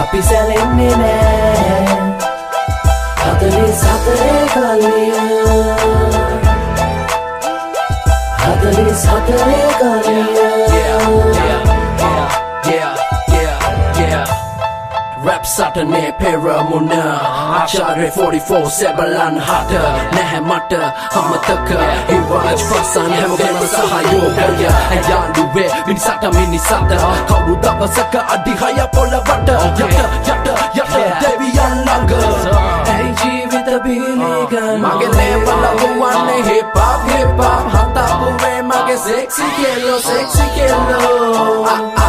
අපි සැලෙන්නේ නෑ 44 කලිය 44 කලිය Rap සටනේ පෙරමුණ ආචාර්ය 44 සෙබලන් හට නැහැ මට අමතක හිවාජ් ප්‍රසන්න හැමෝගෙම සහයෝගය අයන්දුවේ මිනිසට මිනිසට කවුරු දවසක අඩි 6 පොළවට යට දෙවියන් ළඟ ඇයි ජීවිත බිලිගන් මගේ ලේවල වුවන්නේ hip hop හතපුරේ මගේ sexy කෙල්ලෝ